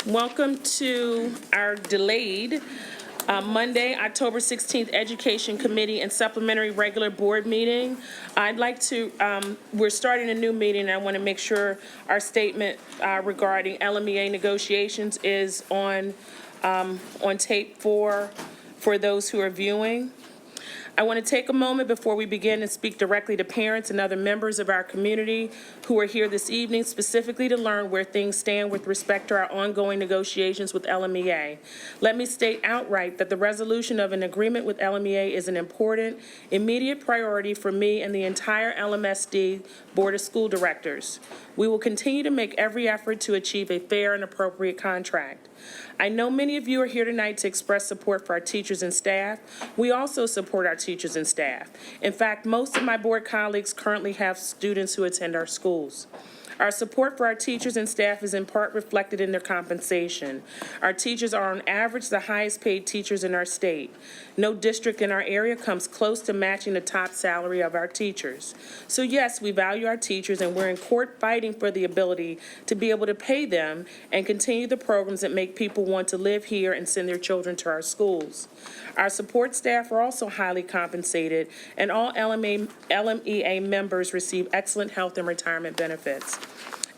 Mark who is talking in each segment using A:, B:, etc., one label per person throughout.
A: Welcome to our delayed Monday, October 16th Education Committee and Supplementary Regular Board Meeting. I'd like to, we're starting a new meeting, and I want to make sure our statement regarding LMEA negotiations is on tape for those who are viewing. I want to take a moment before we begin and speak directly to parents and other members of our community who are here this evening specifically to learn where things stand with respect to our ongoing negotiations with LMEA. Let me state outright that the resolution of an agreement with LMEA is an important, immediate priority for me and the entire Lmsb Board of School Directors. We will continue to make every effort to achieve a fair and appropriate contract. I know many of you are here tonight to express support for our teachers and staff. We also support our teachers and staff. In fact, most of my board colleagues currently have students who attend our schools. Our support for our teachers and staff is in part reflected in their compensation. Our teachers are on average the highest paid teachers in our state. No district in our area comes close to matching the top salary of our teachers. So yes, we value our teachers and we're in court fighting for the ability to be able to pay them and continue the programs that make people want to live here and send their children to our schools. Our support staff are also highly compensated, and all LMEA members receive excellent health and retirement benefits.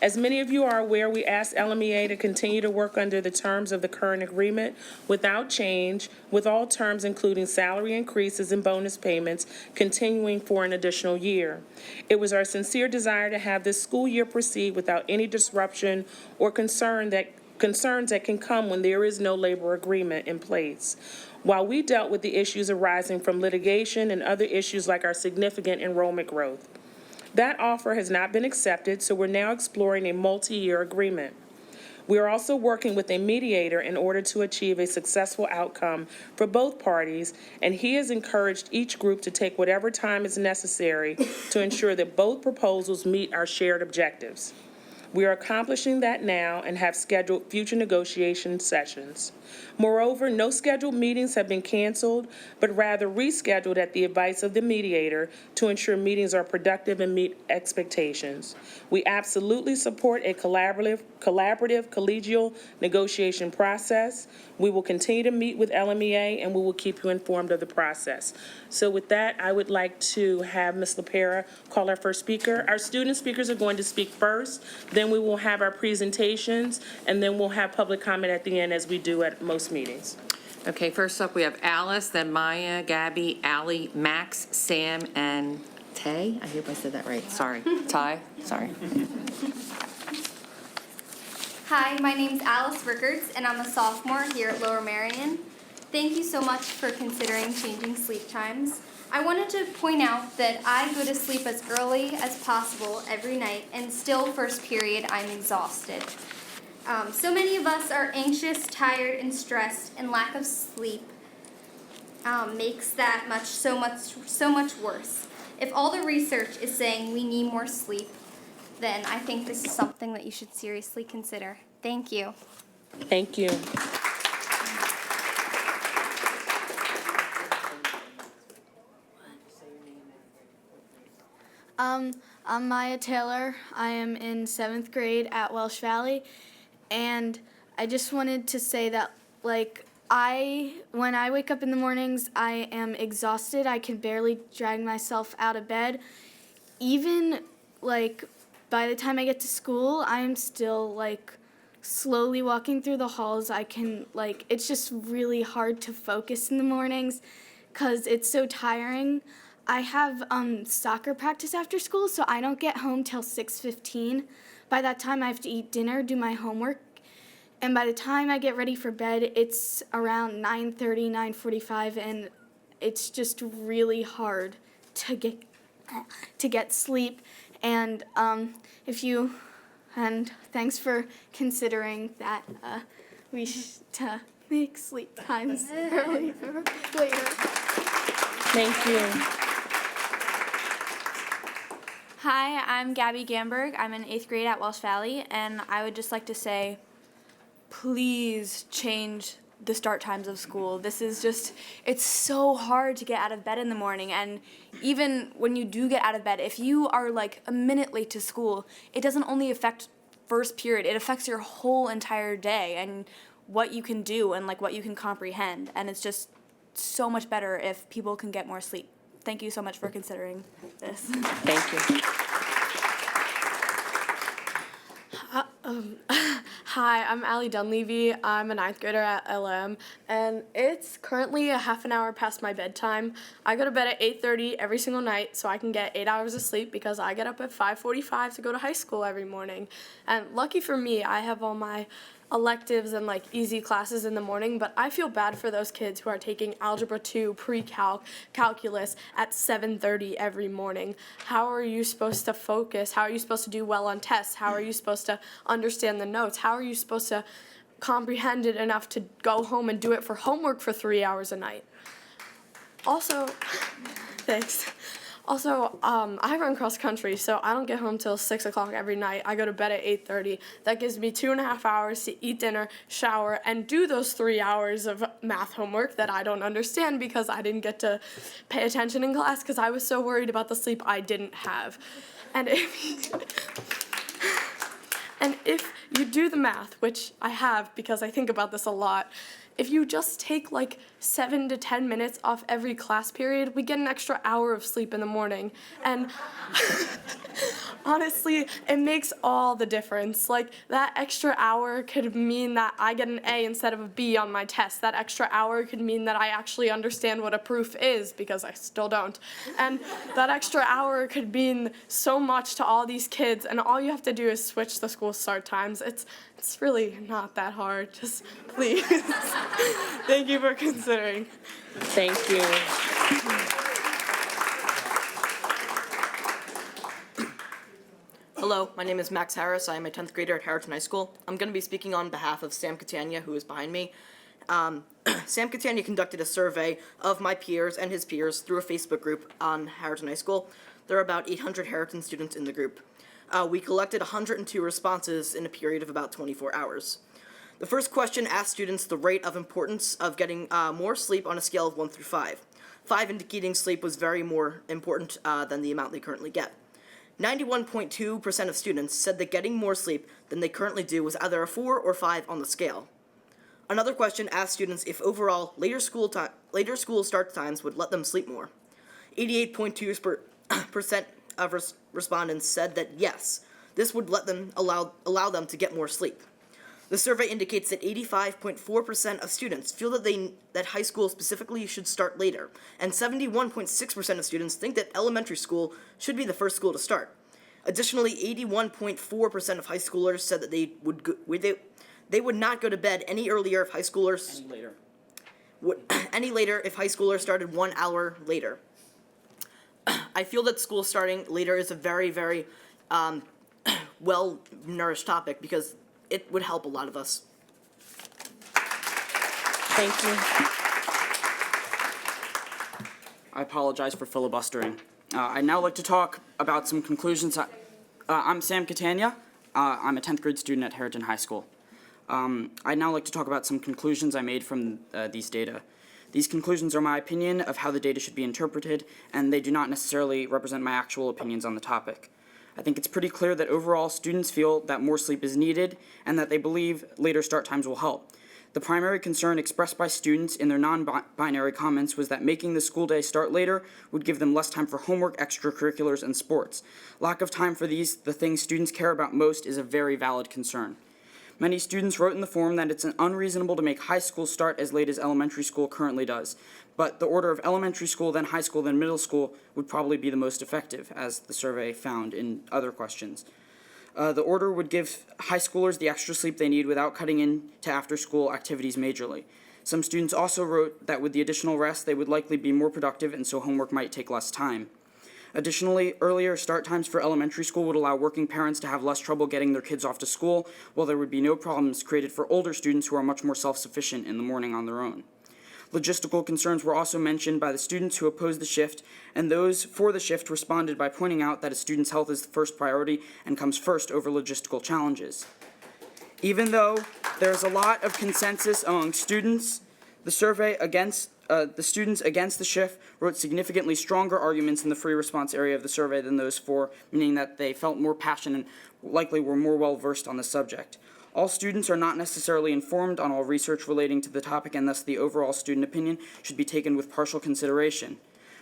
A: As many of you are aware, we asked LMEA to continue to work under the terms of the current agreement without change, with all terms including salary increases and bonus payments continuing for an additional year. It was our sincere desire to have this school year proceed without any disruption or concerns that can come when there is no labor agreement in place. While we dealt with the issues arising from litigation and other issues like our significant enrollment growth. That offer has not been accepted, so we're now exploring a multi-year agreement. We are also working with a mediator in order to achieve a successful outcome for both parties, and he has encouraged each group to take whatever time is necessary to ensure that both proposals meet our shared objectives. We are accomplishing that now and have scheduled future negotiation sessions. Moreover, no scheduled meetings have been canceled, but rather rescheduled at the advice of the mediator to ensure meetings are productive and meet expectations. We absolutely support a collaborative, collegial negotiation process. We will continue to meet with LMEA and we will keep you informed of the process. So with that, I would like to have Ms. LaPera call our first speaker. Our student speakers are going to speak first, then we will have our presentations, and then we'll have public comment at the end as we do at most meetings.
B: Okay, first up we have Alice, then Maya, Gabby, Allie, Max, Sam, and Tay. I hope I said that right. Sorry. Ty. Sorry.
C: Hi, my name's Alice Rickards, and I'm a sophomore here at Lower Marion. Thank you so much for considering changing sleep times. I wanted to point out that I go to sleep as early as possible every night, and still first period I'm exhausted. So many of us are anxious, tired, and stressed, and lack of sleep makes that so much worse. If all the research is saying we need more sleep, then I think this is something that you should seriously consider. Thank you.
A: Thank you.
D: I'm Maya Taylor. I am in 7th grade at Welsh Valley, and I just wanted to say that, when I wake up in the mornings, I am exhausted. I can barely drag myself out of bed. Even, by the time I get to school, I am still, slowly walking through the halls. It's just really hard to focus in the mornings because it's so tiring. I have soccer practice after school, so I don't get home till 6:15. By that time, I have to eat dinner, do my homework, and by the time I get ready for bed, it's around 9:30, 9:45, and it's just really hard to get sleep. And thanks for considering that we should make sleep times earlier later.
A: Thank you.
E: Hi, I'm Gabby Gamberg. I'm in 8th grade at Welsh Valley, and I would just like to say, please change the start times of school. It's so hard to get out of bed in the morning, and even when you do get out of bed, if you are a minute late to school, it doesn't only affect first period, it affects your whole entire day and what you can do and like what you can comprehend. And it's just so much better if people can get more sleep. Thank you so much for considering this.
A: Thank you.
F: Hi, I'm Allie Dunleavy. I'm a 9th grader at LM, and it's currently a half an hour past my bedtime. I go to bed at 8:30 every single night so I can get 8 hours of sleep because I get up at 5:45 to go to high school every morning. And lucky for me, I have all my electives and like easy classes in the morning, but I feel bad for those kids who are taking Algebra 2, pre-calc, calculus at 7:30 every morning. How are you supposed to focus? How are you supposed to do well on tests? How are you supposed to understand the notes? How are you supposed to comprehend it enough to go home and do it for homework for 3 hours a night? Also, thanks. Also, I run cross country, so I don't get home till 6 o'clock every night. I go to bed at 8:30. That gives me 2.5 hours to eat dinner, shower, and do those 3 hours of math homework that I don't understand because I didn't get to pay attention in class because I was so worried about the sleep I didn't have. And if you do the math, which I have because I think about this a lot, if you just take like 7 to 10 minutes off every class period, we get an extra hour of sleep in the morning. And honestly, it makes all the difference. Like, that extra hour could mean that I get an A instead of a B on my test. That extra hour could mean that I actually understand what a proof is, because I still don't. And that extra hour could mean so much to all these kids, and all you have to do is switch the school start times. It's really not that hard. Just please. Thank you for considering.
A: Thank you.
G: Hello, my name is Max Harris. I am a 10th grader at Harrington High School. I'm going to be speaking on behalf of Sam Catania, who is behind me. Sam Catania conducted a survey of my peers and his peers through a Facebook group on Harrington High School. There are about 800 Harrington students in the group. We collected 102 responses in a period of about 24 hours. The first question asked students the rate of importance of getting more sleep on a scale of 1 through 5. 5 indicating sleep was very more important than the amount they currently get. 91.2% of students said that getting more sleep than they currently do was either a 4 or 5 on the scale. Another question asked students if overall later school start times would let them sleep more. 88.2% of respondents said that yes, this would let them allow them to get more sleep. The survey indicates that 85.4% of students feel that high school specifically should start later, and 71.6% of students think that elementary school should be the first school to start. Additionally, 81.4% of high schoolers said that they would not go to bed any earlier if high schoolers any later if high schoolers started 1 hour later. I feel that school starting later is a very, very well-nourished topic because it would help a lot of us.
A: Thank you.
H: I apologize for filibustering. I'd now like to talk about some conclusions. I'm Sam Catania. I'm a 10th grade student at Harrington High School. I'd now like to talk about some conclusions I made from these data. These conclusions are my opinion of how the data should be interpreted, and they do not necessarily represent my actual opinions on the topic. I think it's pretty clear that overall students feel that more sleep is needed and that they believe later start times will help. The primary concern expressed by students in their non-binary comments was that making the school day start later would give them less time for homework, extracurriculars, and sports. Lack of time for the things students care about most, is a very valid concern. Many students wrote in the form that it's unreasonable to make high school start as late as elementary school currently does, but the order of elementary school, then high school, then middle school would probably be the most effective, as the survey found in other questions. The order would give high schoolers the extra sleep they need without cutting into after-school activities majorly. Some students also wrote that with the additional rest, they would likely be more productive, and so homework might take less time. Additionally, earlier start times for elementary school would allow working parents to have less trouble getting their kids off to school, while there would be no problems created for older students who are much more self-sufficient in the morning on their own. Logistical concerns were also mentioned by the students who opposed the shift, and those for the shift responded by pointing out that a student's health is the first priority and comes first over logistical challenges. Even though there is a lot of consensus among students, the survey against the students against the shift wrote significantly stronger arguments in the free response area of the survey than those for, meaning that they felt more passion and likely were more well-versed on the subject. All students are not necessarily informed on all research relating to the topic, and thus the overall student opinion should be taken with partial consideration.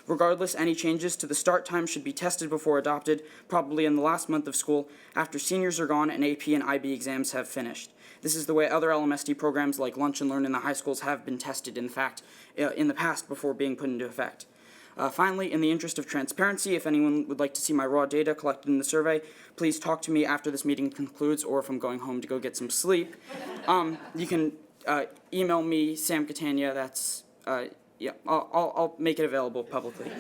H: Regardless, any changes to the start time should be tested before adopted, probably in the last month of school, after seniors are gone and AP and IB exams have finished. This is the way other LMSD programs like Lunch and Learn in the high schools have been tested, in fact, in the past before being put into effect. Finally, in the interest of transparency, if anyone would like to see my raw data collected in the survey, please talk to me after this meeting concludes, or if I'm going home to go get some sleep. You can email me, Sam Catania, that's, yeah, I'll make it available publicly.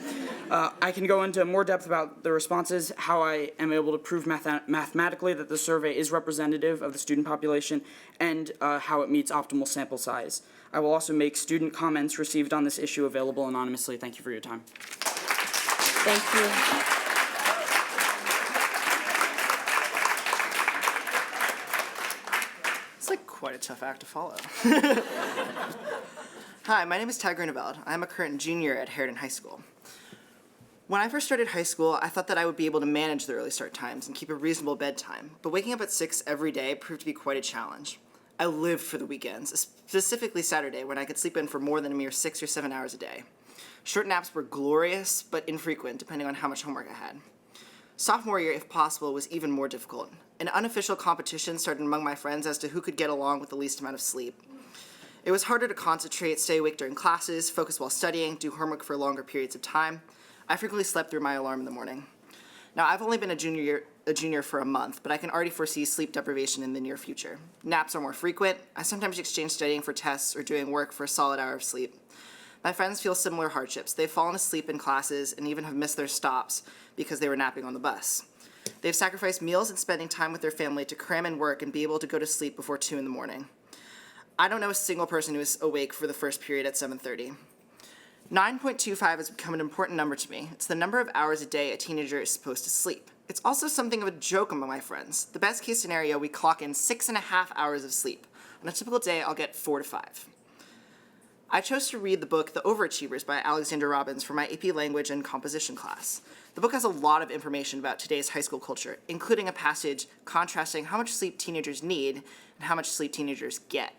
H: I can go into more depth about the responses, how I am able to prove mathematically that the survey is representative of the student population, and how it meets optimal sample size. I will also make student comments received on this issue available anonymously. Thank you for your time.
A: Thank you.
I: It's like quite a tough act to follow. Hi, my name is Ty Grunewald. I'm a current junior at Harriton High School. When I first started high school, I thought that I would be able to manage the early start times and keep a reasonable bedtime, but waking up at 6 every day proved to be quite a challenge. I lived for the weekends, specifically Saturday, when I could sleep in for more than a mere 6 or 7 hours a day. Short naps were glorious, but infrequent, depending on how much homework I had. Sophomore year, if possible, was even more difficult. An unofficial competition started among my friends as to who could get along with the least amount of sleep. It was harder to concentrate, stay awake during classes, focus while studying, do homework for longer periods of time. I frequently slept through my alarm in the morning. Now, I've only been a junior for a month, but I can already foresee sleep deprivation in the near future. Naps are more frequent. I sometimes exchange studying for tests or doing work for a solid hour of sleep. My friends feel similar hardships. They've fallen asleep in classes and even have missed their stops because they were napping on the bus. They've sacrificed meals and spending time with their family to cram in work and be able to go to sleep before 2 in the morning. I don't know a single person who is awake for the first period at 7:30. 9.25 has become an important number to me. It's the number of hours a day a teenager is supposed to sleep. It's also something of a joke among my friends. The best case scenario, we clock in 6.5 hours of sleep. On a typical day, I'll get 4 to 5. I chose to read the book The Overachievers by Alexander Robbins for my AP Language and Composition class. The book has a lot of information about today's high school culture, including a passage contrasting how much sleep teenagers need and how much sleep teenagers get.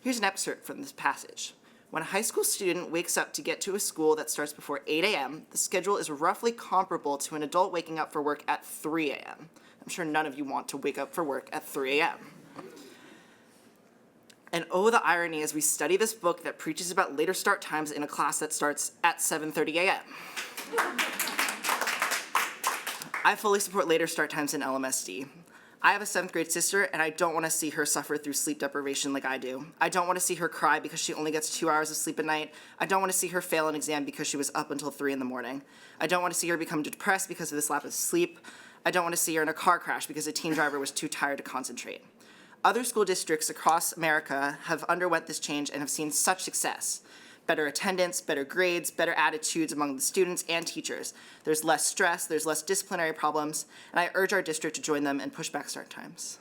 I: Here's an excerpt from this passage. When a high school student wakes up to get to a school that starts before 8 a.m., the schedule is roughly comparable to an adult waking up for work at 3 a.m. I'm sure none of you want to wake up for work at 3 a.m. And oh, the irony as we study this book that preaches about later start times in a class that starts at 7:30 a.m. I fully support later start times in LMSD. I have a 7th grade sister, and I don't want to see her suffer through sleep deprivation like I do. I don't want to see her cry because she only gets 2 hours of sleep at night. I don't want to see her fail an exam because she was up until 3 in the morning. I don't want to see her become depressed because of this lack of sleep. I don't want to see her in a car crash because a teen driver was too tired to concentrate. Other school districts across America have underwent this change and have seen such success. Better attendance, better grades, better attitudes among the students and teachers. There's less stress, there's less disciplinary problems, and I urge our district to join them and push back start times.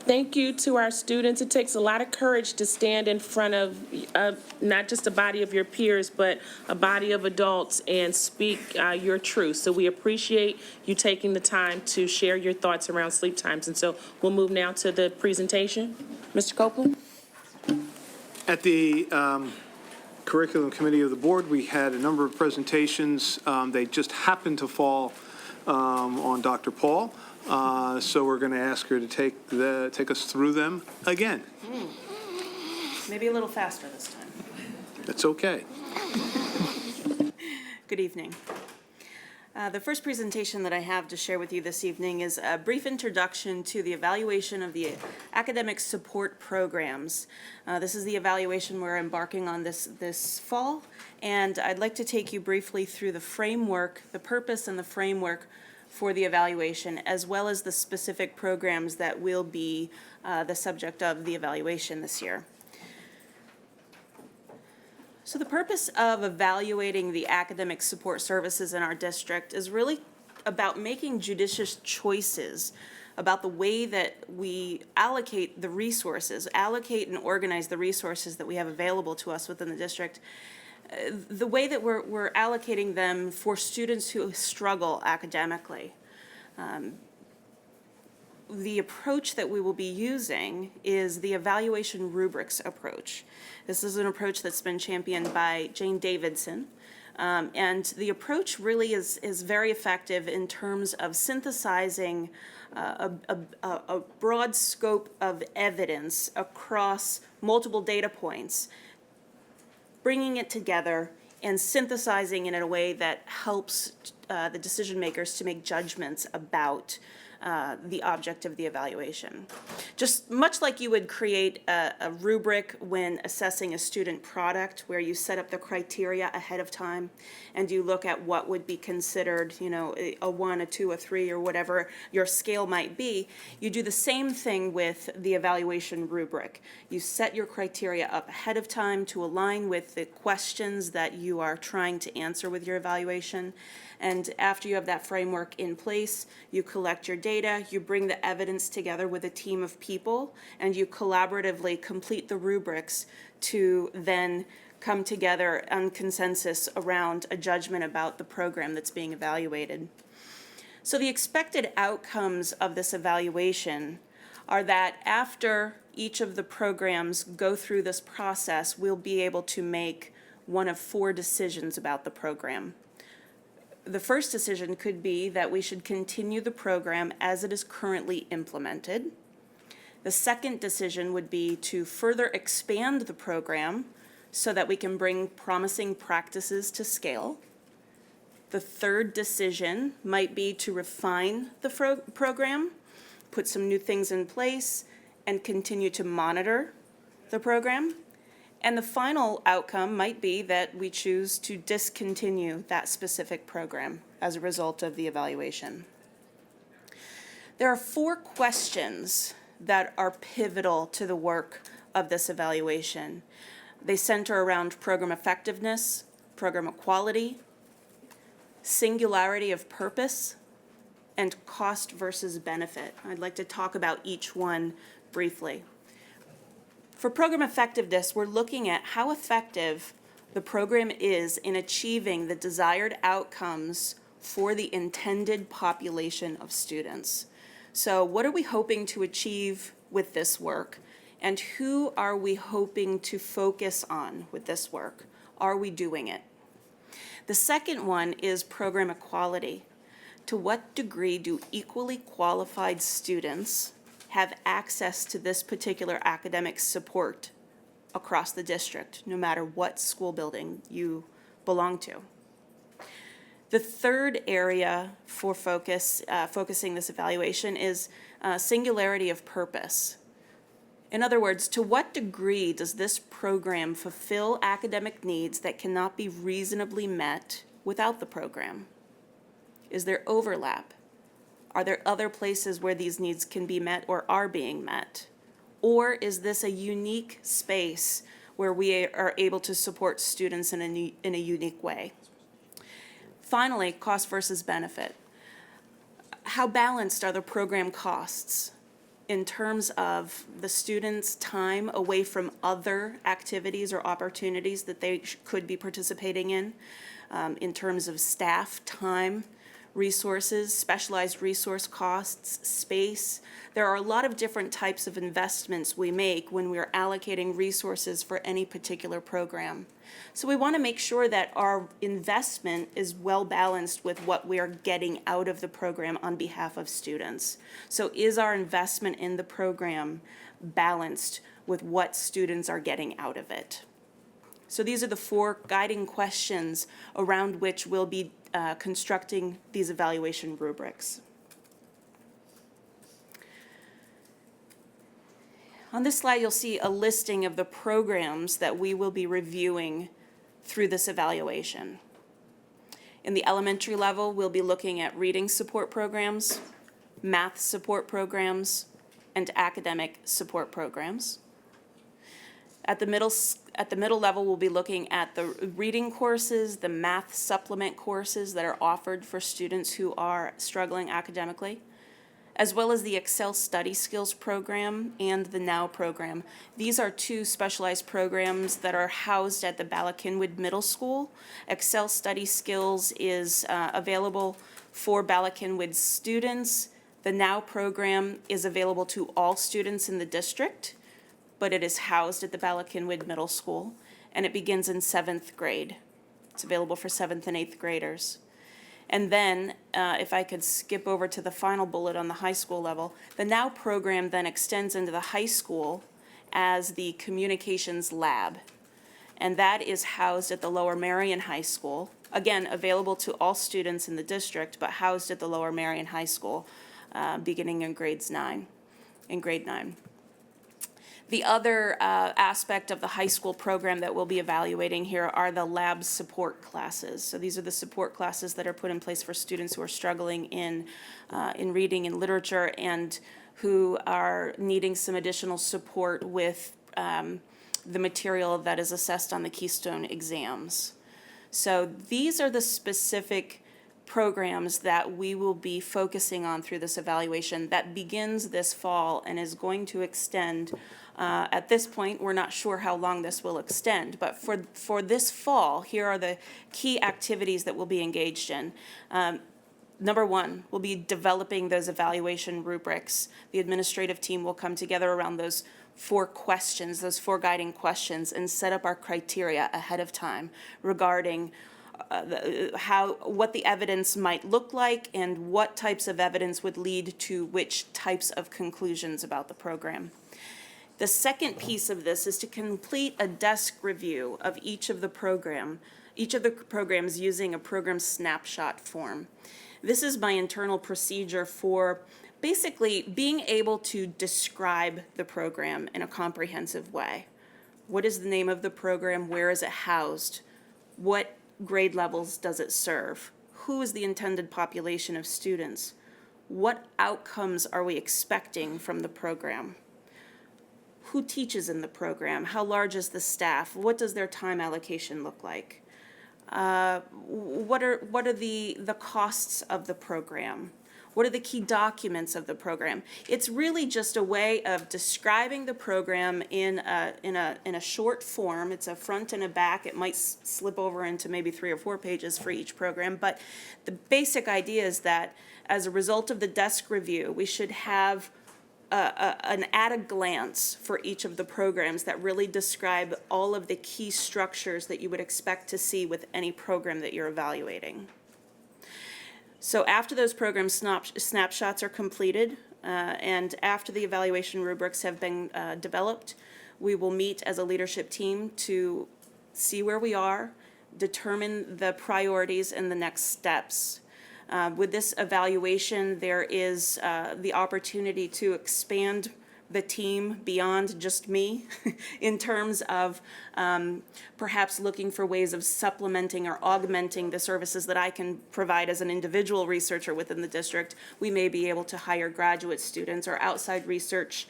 A: Thank you to our students. It takes a lot of courage to stand in front of not just a body of your peers, but a body of adults and speak your truth. So we appreciate you taking the time to share your thoughts around sleep times. And so we'll move now to the presentation. Mr. Copeland?
J: At the curriculum committee of the board, we had a number of presentations. They just happened to fall on Dr. Paul. So we're going to ask her to take us through them again.
K: Maybe a little faster this time.
J: That's okay.
K: Good evening. The first presentation that I have to share with you this evening is a brief introduction to the evaluation of the academic support programs. This is the evaluation we're embarking on this fall, and I'd like to take you briefly through the framework, the purpose and the framework for the evaluation, as well as the specific programs that will be the subject of the evaluation this year. So the purpose of evaluating the academic support services in our district is really about making judicious choices about the way that we allocate the resources, allocate and organize the resources that we have available to us within the district, the way that we're allocating them for students who struggle academically. The approach that we will be using is the evaluation rubrics approach. This is an approach that's been championed by Jane Davidson. And the approach really is very effective in terms of synthesizing a broad scope of evidence across multiple data points, bringing it together and synthesizing it in a way that helps the decision makers to make judgments about the object of the evaluation. Just much like you would create a rubric when assessing a student product, where you set up the criteria ahead of time and you look at what would be considered, you know, a 1, a 2, a 3, or whatever your scale might be, you do the same thing with the evaluation rubric. You set your criteria up ahead of time to align with the questions that you are trying to answer with your evaluation. And after you have that framework in place, you collect your data, you bring the evidence together with a team of people, and you collaboratively complete the rubrics to then come together on consensus around a judgment about the program that's being evaluated. So the expected outcomes of this evaluation are that after each of the programs go through this process, we'll be able to make one of 4 decisions about the program. The first decision could be that we should continue the program as it is currently implemented. The second decision would be to further expand the program so that we can bring promising practices to scale. The third decision might be to refine the program, put some new things in place, and continue to monitor the program. And the final outcome might be that we choose to discontinue that specific program as a result of the evaluation. There are 4 questions that are pivotal to the work of this evaluation. They center around program effectiveness, program quality, singularity of purpose, and cost versus benefit. I'd like to talk about each one briefly. For program effectiveness, we're looking at how effective the program is in achieving the desired outcomes for the intended population of students. So what are we hoping to achieve with this work? And who are we hoping to focus on with this work? Are we doing it? The second one is program equality. To what degree do equally qualified students have access to this particular academic support across the district, no matter what school building you belong to? The third area for focusing this evaluation is singularity of purpose. In other words, to what degree does this program fulfill academic needs that cannot be reasonably met without the program? Is there overlap? Are there other places where these needs can be met or are being met? Or is this a unique space where we are able to support students in a unique way? Finally, cost versus benefit. How balanced are the program costs in terms of the students' time away from other activities or opportunities that they could be participating in terms of staff time, resources, specialized resource costs, space. There are a lot of different types of investments we make when we're allocating resources for any particular program. So we want to make sure that our investment is well balanced with what we are getting out of the program on behalf of students. So is our investment in the program balanced with what students are getting out of it? So these are the 4 guiding questions around which we'll be constructing these evaluation rubrics. On this slide, you'll see a listing of the programs that we will be reviewing through this evaluation. In the elementary level, we'll be looking at reading support programs, math support programs, and academic support programs. At the middle level, we'll be looking at the reading courses, the math supplement courses that are offered for students who are struggling academically. as well as the Excel Study Skills program and the Now program. These are two specialized programs that are housed at the Bala-Cynwyd Middle School. Excel Study Skills is available for Bala-Cynwyd students. The Now program is available to all students in the district, but it is housed at the Bala-Cynwyd Middle School, and it begins in 7th grade. It's available for 7th and 8th graders. And then, if I could skip over to the final bullet on the high school level, the Now program then extends into the high school as the communications lab. And that is housed at the Lower Merion High School. Again, available to all students in the district, but housed at the Lower Merion High School, beginning in grade 9. The other aspect of the high school program that we'll be evaluating here are the lab support classes. So these are the support classes that are put in place for students who are struggling in reading and literature and who are needing some additional support with the material that is assessed on the Keystone exams. So these are the specific programs that we will be focusing on through this evaluation that begins this fall and is going to extend. At this point, we're not sure how long this will extend, but for this fall, here are the key activities that we'll be engaged in. Number one, we'll be developing those evaluation rubrics. The administrative team will come together around those 4 questions, those 4 guiding questions, and set up our criteria ahead of time regarding what the evidence might look like and what types of evidence would lead to which types of conclusions about the program. The second piece of this is to complete a desk review of each of the programs using a program snapshot form. This is my internal procedure for basically being able to describe the program in a comprehensive way. What is the name of the program? Where is it housed? What grade levels does it serve? Who is the intended population of students? What outcomes are we expecting from the program? Who teaches in the program? How large is the staff? What does their time allocation look like? What are the costs of the program? What are the key documents of the program? It's really just a way of describing the program in a short form. It's a front and a back. It might slip over into maybe 3 or 4 pages for each program, but the basic idea is that as a result of the desk review, we should have an at-a-glance for each of the programs that really describe all of the key structures that you would expect to see with any program that you're evaluating. So after those program snapshots are completed, and after the evaluation rubrics have been developed, we will meet as a leadership team to see where we are, determine the priorities and the next steps. With this evaluation, there is the opportunity to expand the team beyond just me in terms of perhaps looking for ways of supplementing or augmenting the services that I can provide as an individual researcher within the district. We may be able to hire graduate students or outside research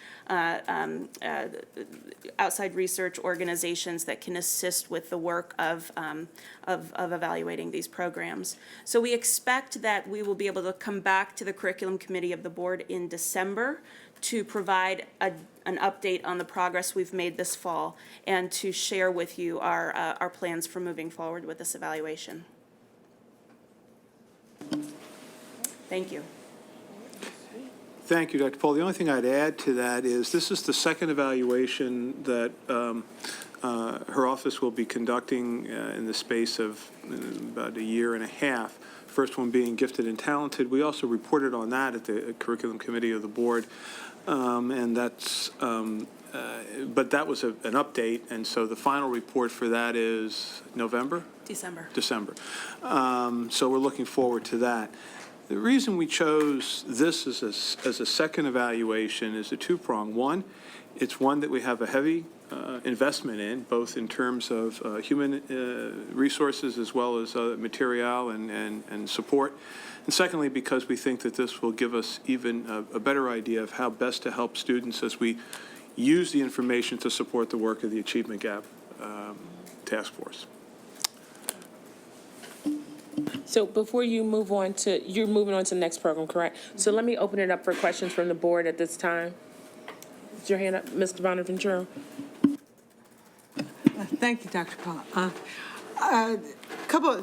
K: organizations that can assist with the work of evaluating these programs. So we expect that we will be able to come back to the curriculum committee of the board in December to provide an update on the progress we've made this fall and to share with you our plans for moving forward with this evaluation. Thank you.
J: Thank you, Dr. Paul. The only thing I'd add to that is this is the second evaluation that her office will be conducting in the space of about a year and a half. First one being gifted and talented. We also reported on that at the curriculum committee of the board, and that's. But that was an update, and so the final report for that is November?
K: December.
J: So we're looking forward to that. The reason we chose this as a second evaluation is a two-prong. One, it's one that we have a heavy investment in, both in terms of human resources as well as material and support. And secondly, because we think that this will give us even a better idea of how best to help students as we use the information to support the work of the Achievement Gap Task Force.
A: So before you move on to, you're moving on to the next program, correct? So let me open it up for questions from the board at this time. Is your hand up, Mr. Bonaventura?
L: Thank you, Dr. Paul.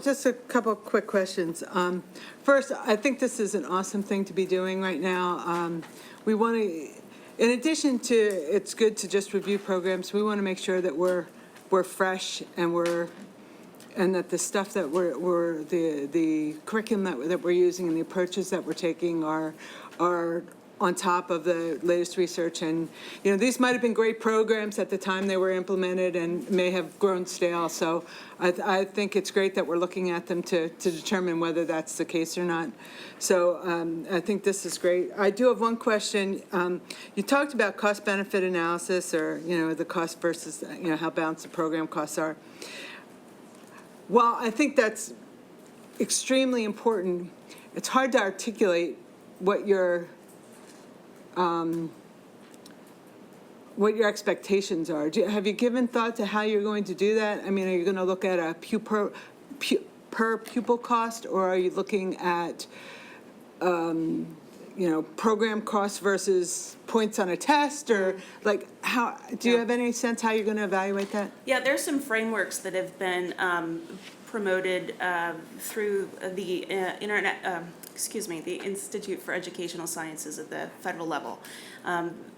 L: Just a couple quick questions. First, I think this is an awesome thing to be doing right now. We want to, in addition to, it's good to just review programs, we want to make sure that we're fresh and that the stuff that the curriculum that we're using and the approaches that we're taking are on top of the latest research. And, these might have been great programs at the time they were implemented and may have grown stale. So I think it's great that we're looking at them to determine whether that's the case or not. So I think this is great. I do have one question. You talked about cost-benefit analysis, or, the cost versus, how balanced the program costs are. While I think that's extremely important, it's hard to articulate what your expectations are. Have you given thought to how you're going to do that? I mean, are you going to look at a per pupil cost, or are you looking at, program costs versus points on a test, or like how, do you have any sense how you're going to evaluate that?
K: Yeah, there's some frameworks that have been promoted through the the Institute for Educational Sciences at the federal level.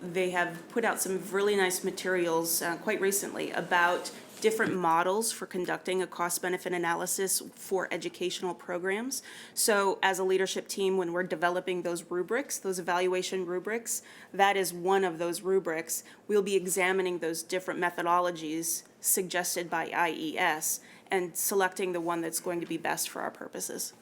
K: They have put out some really nice materials quite recently about different models for conducting a cost-benefit analysis for educational programs. So as a leadership team, when we're developing those rubrics, those evaluation rubrics, that is one of those rubrics. We'll be examining those different methodologies suggested by IES and selecting the one that's going to be best for our purposes.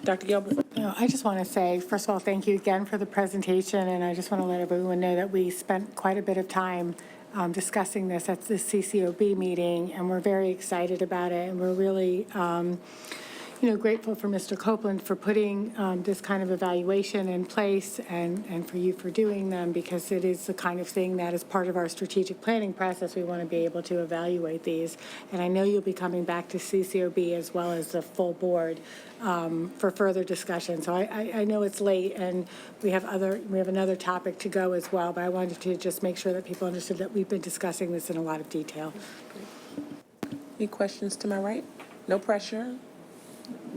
A: Dr. Gilbert?
M: I just want to say, first of all, thank you again for the presentation, and I just want to let everyone know that we spent quite a bit of time discussing this at the CCOB meeting, and we're very excited about it, and we're really grateful for Mr. Copeland for putting this kind of evaluation in place, and for you for doing them, because it is the kind of thing that, as part of our strategic planning process, we want to be able to evaluate these. And I know you'll be coming back to CCOB as well as the full board for further discussion. So I know it's late, and we have another topic to go as well, but I wanted to just make sure that people understood that we've been discussing this in a lot of detail.
A: Any questions to my right? No pressure.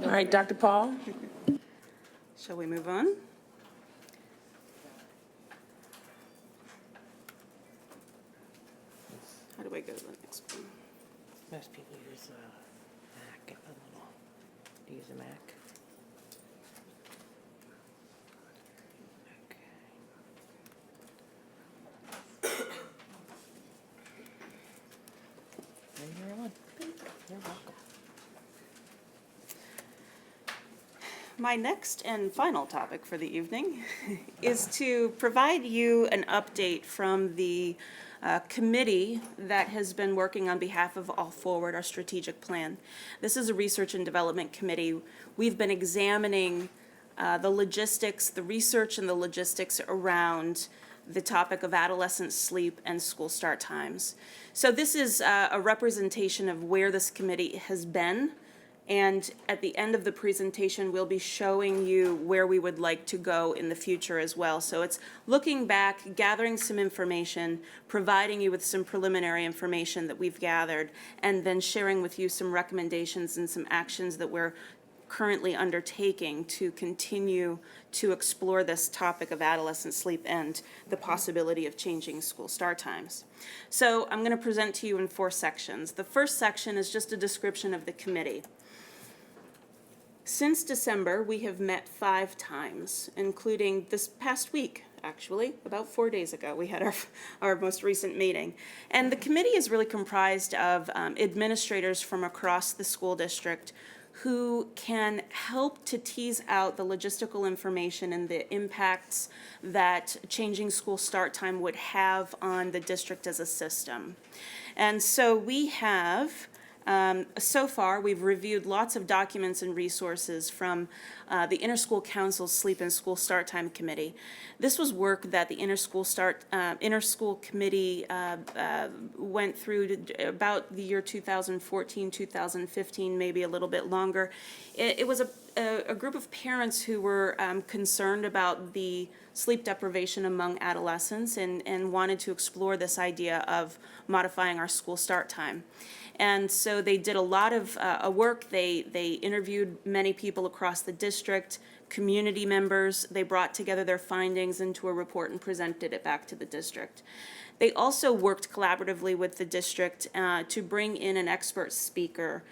A: All right, Dr. Paul?
K: Shall we move on? How do I go to the next one?
N: Most people use Mac. Do you use a Mac?
K: You're welcome. My next and final topic for the evening is to provide you an update from the committee that has been working on behalf of All Forward, our strategic plan. This is a research and development committee. We've been examining the logistics, the research and the logistics around the topic of adolescent sleep and school start times. So this is a representation of where this committee has been. And at the end of the presentation, we'll be showing you where we would like to go in the future as well. So it's looking back, gathering some information, providing you with some preliminary information that we've gathered, and then sharing with you some recommendations and some actions that we're currently undertaking to continue to explore this topic of adolescent sleep and the possibility of changing school start times. So I'm going to present to you in 4 sections. The first section is just a description of the committee. Since December, we have met 5 times, including this past week, actually, about 4 days ago. We had our most recent meeting. And the committee is really comprised of administrators from across the school district who can help to tease out the logistical information and the impacts that changing school start time would have on the district as a system. And so we have So far, we've reviewed lots of documents and resources from the Interschool Council's Sleep and School Start Time Committee. This was work that the Interschool Committee went through about the year 2014, 2015, maybe a little bit longer. It was a group of parents who were concerned about the sleep deprivation among adolescents and wanted to explore this idea of modifying our school start time. And so they did a lot of work. They interviewed many people across the district, community members. They brought together their findings into a report and presented it back to the district. They also worked collaboratively with the district to bring in an expert speaker,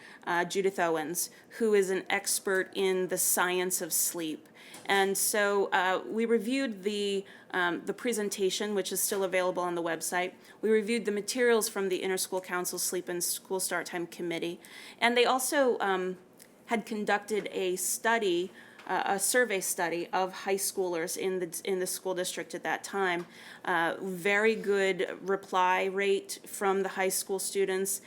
K: Judith Owens, who is an expert in the science of sleep. And so we reviewed the presentation, which is still available on the website. We reviewed the materials from the Interschool Council Sleep and School Start Time Committee. And they also had conducted a study, a survey study of high schoolers in the school district at that time. Very good reply rate from the high school students.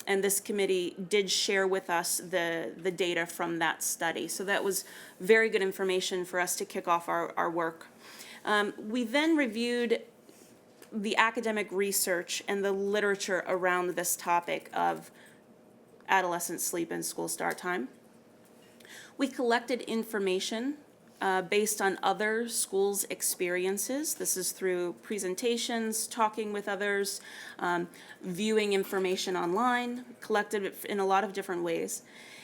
K: And this committee did share with us the data from that study. So that was very good information for us to kick off our work. We then reviewed the academic research and the literature around this topic of adolescent sleep and school start time. We collected information based on other schools' experiences. This is through presentations, talking with others, viewing information online, collected it in a lot of different ways.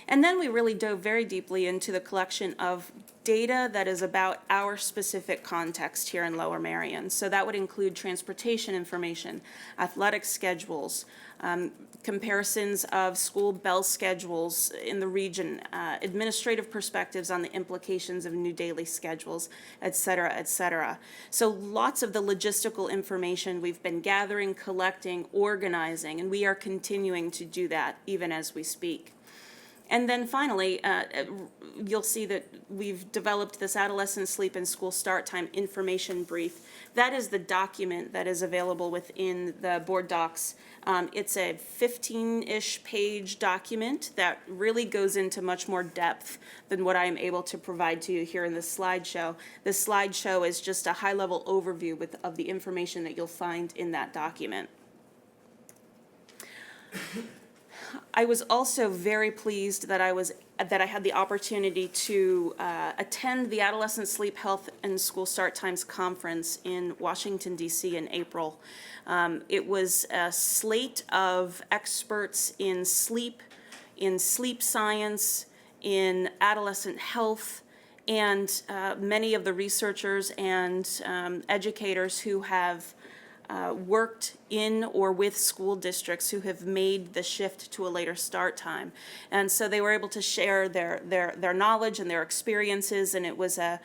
K: And then we really dove very deeply into the collection of data that is about our specific context here in Lower Merion. So that would include transportation information, athletic schedules, comparisons of school bell schedules in the region, administrative perspectives on the implications of new daily schedules, et cetera, et cetera. So lots of the logistical information we've been gathering, collecting, organizing, and we are continuing to do that even as we speak. And then finally, you'll see that we've developed this adolescent sleep and school start time information brief. That is the document that is available within the board docs. It's a 15-ish page document that really goes into much more depth than what I am able to provide to you here in this slideshow. This slideshow is just a high-level overview of the information that you'll find in that document. I was also very pleased that I had the opportunity to attend the Adolescent Sleep Health and School Start Times Conference in Washington, D.C. in April. It was a slate of experts in sleep science, in adolescent health, and many of the researchers and educators who have worked in or with school districts who have made the shift to a later start time. And so they were able to share their knowledge and their experiences, and it was a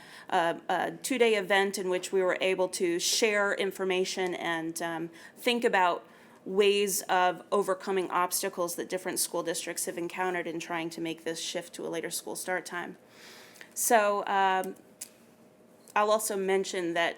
K: two-day event in which we were able to share information and think about ways of overcoming obstacles that different school districts have encountered in trying to make this shift to a later school start time. So I'll also mention that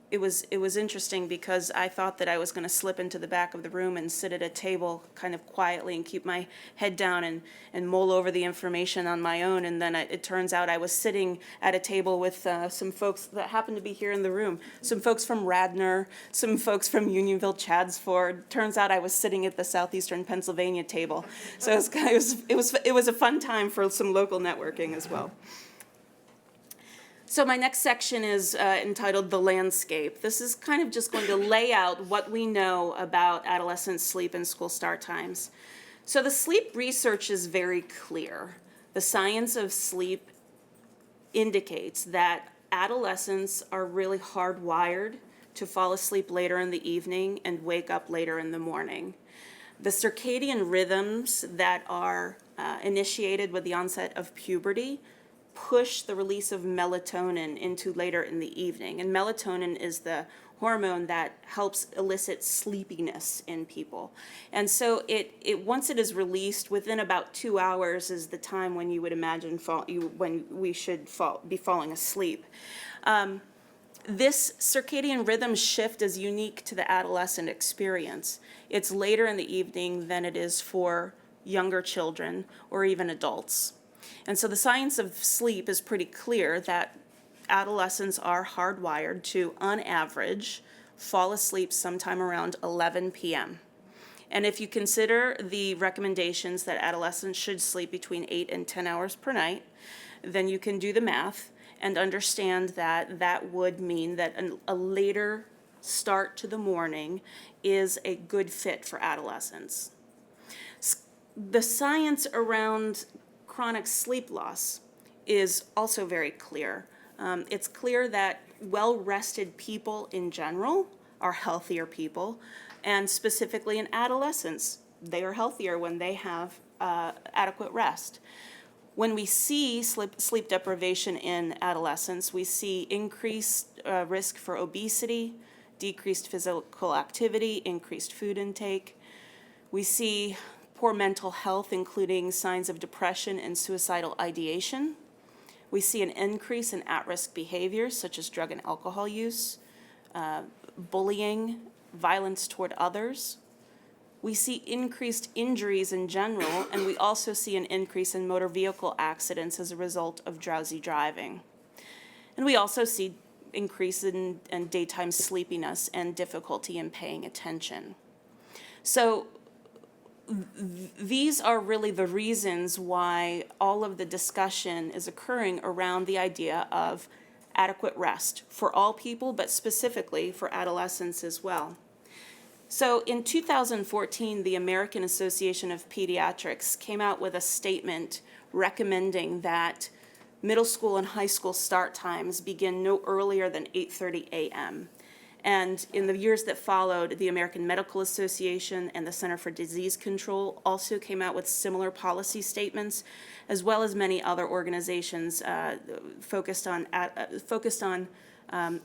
K: it was interesting because I thought that I was going to slip into the back of the room and sit at a table kind of quietly and keep my head down and mull over the information on my own. And then it turns out I was sitting at a table with some folks that happened to be here in the room. Some folks from Radnor, some folks from Unionville, Chadsford. Turns out I was sitting at the Southeastern Pennsylvania table. So it was a fun time for some local networking as well. So my next section is entitled The Landscape. This is kind of just going to lay out what we know about adolescent sleep and school start times. So the sleep research is very clear. The science of sleep indicates that adolescents are really hardwired to fall asleep later in the evening and wake up later in the morning. The circadian rhythms that are initiated with the onset of puberty push the release of melatonin into later in the evening. And melatonin is the hormone that helps elicit sleepiness in people. And so once it is released, within about 2 hours is the time when you would imagine when we should be falling asleep. This circadian rhythm shift is unique to the adolescent experience. It's later in the evening than it is for younger children or even adults. And so the science of sleep is pretty clear that adolescents are hardwired to, on average, fall asleep sometime around 11 p.m. And if you consider the recommendations that adolescents should sleep between 8 and 10 hours per night, then you can do the math and understand that that would mean that a later start to the morning is a good fit for adolescents. The science around chronic sleep loss is also very clear. It's clear that well-rested people in general are healthier people, and specifically in adolescents, they are healthier when they have adequate rest. When we see sleep deprivation in adolescents, we see increased risk for obesity, decreased physical activity, increased food intake. We see poor mental health, including signs of depression and suicidal ideation. We see an increase in at-risk behaviors such as drug and alcohol use, bullying, violence toward others. We see increased injuries in general, and we also see an increase in motor vehicle accidents as a result of drowsy driving. And we also see increase in daytime sleepiness and difficulty in paying attention. So these are really the reasons why all of the discussion is occurring around the idea of adequate rest for all people, but specifically for adolescents as well. So in 2014, the American Association of Pediatrics came out with a statement recommending that middle school and high school start times begin no earlier than 8:30 a.m. And in the years that followed, the American Medical Association and the Center for Disease Control also came out with similar policy statements, as well as many other organizations focused on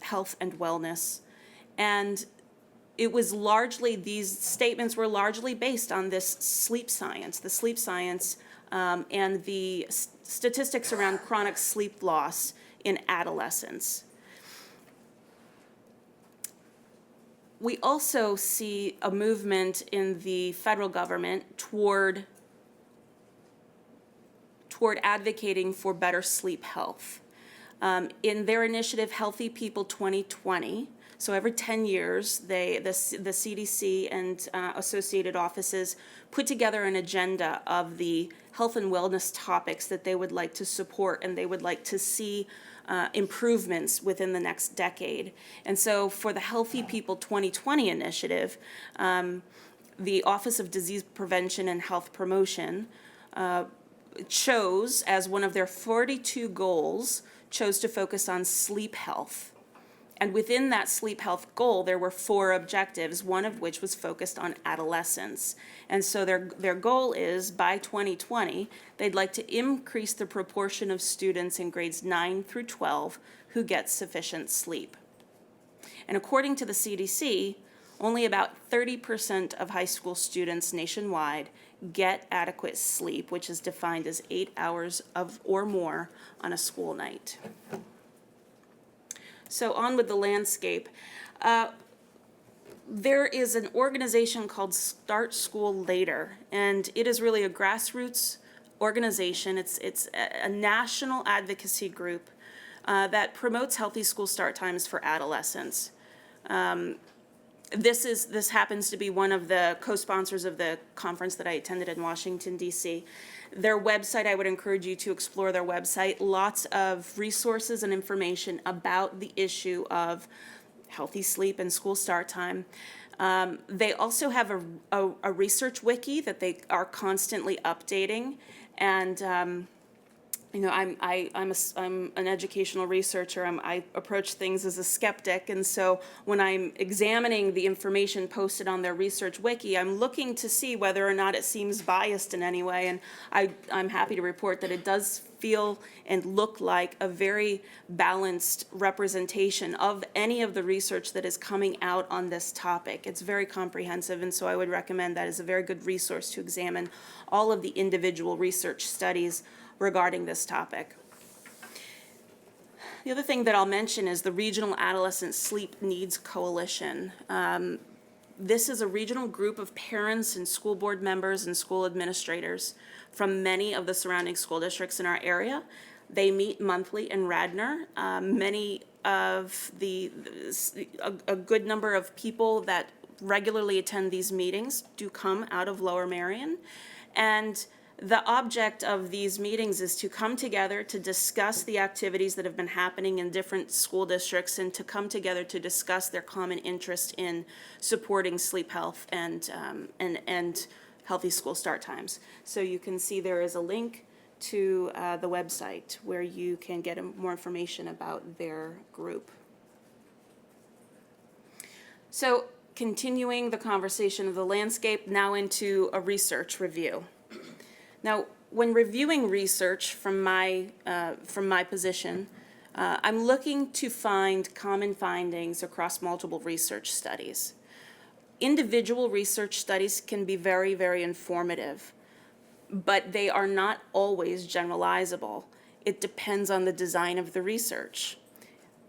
K: health and wellness. And it was largely, these statements were largely based on this sleep science, and the statistics around chronic sleep loss in adolescents. We also see a movement in the federal government toward advocating for better sleep health. In their initiative, Healthy People 2020, so every 10 years, the CDC and associated offices put together an agenda of the health and wellness topics that they would like to support and they would like to see improvements within the next decade. And so for the Healthy People 2020 initiative, the Office of Disease Prevention and Health Promotion chose, as one of their 42 goals, chose to focus on sleep health. And within that sleep health goal, there were 4 objectives, one of which was focused on adolescents. And so their goal is, by 2020, they'd like to increase the proportion of students in grades 9 through 12 who get sufficient sleep. And according to the CDC, only about 30% of high school students nationwide get adequate sleep, which is defined as 8 hours or more on a school night. So on with the landscape. There is an organization called Start School Later, and it is really a grassroots organization. It's a national advocacy group that promotes healthy school start times for adolescents. This happens to be one of the co-sponsors of the conference that I attended in Washington, D.C. Their website, I would encourage you to explore their website. Lots of resources and information about the issue of healthy sleep and school start time. They also have a research wiki that they are constantly updating, and I'm an educational researcher. I approach things as a skeptic, and so when I'm examining the information posted on their research wiki, I'm looking to see whether or not it seems biased in any way, and I'm happy to report that it does feel and look like a very balanced representation of any of the research that is coming out on this topic. It's very comprehensive, and so I would recommend that as a very good resource to examine all of the individual research studies regarding this topic. The other thing that I'll mention is the Regional Adolescent Sleep Needs Coalition. This is a regional group of parents and school board members and school administrators from many of the surrounding school districts in our area. They meet monthly in Radnor. Many of a good number of people that regularly attend these meetings do come out of Lower Merion. And the object of these meetings is to come together to discuss the activities that have been happening in different school districts and to come together to discuss their common interest in supporting sleep health and healthy school start times. So you can see there is a link to the website where you can get more information about their group. So continuing the conversation of the landscape, now into a research review. Now, when reviewing research from my position, I'm looking to find common findings across multiple research studies. Individual research studies can be very, very informative, but they are not always generalizable. It depends on the design of the research.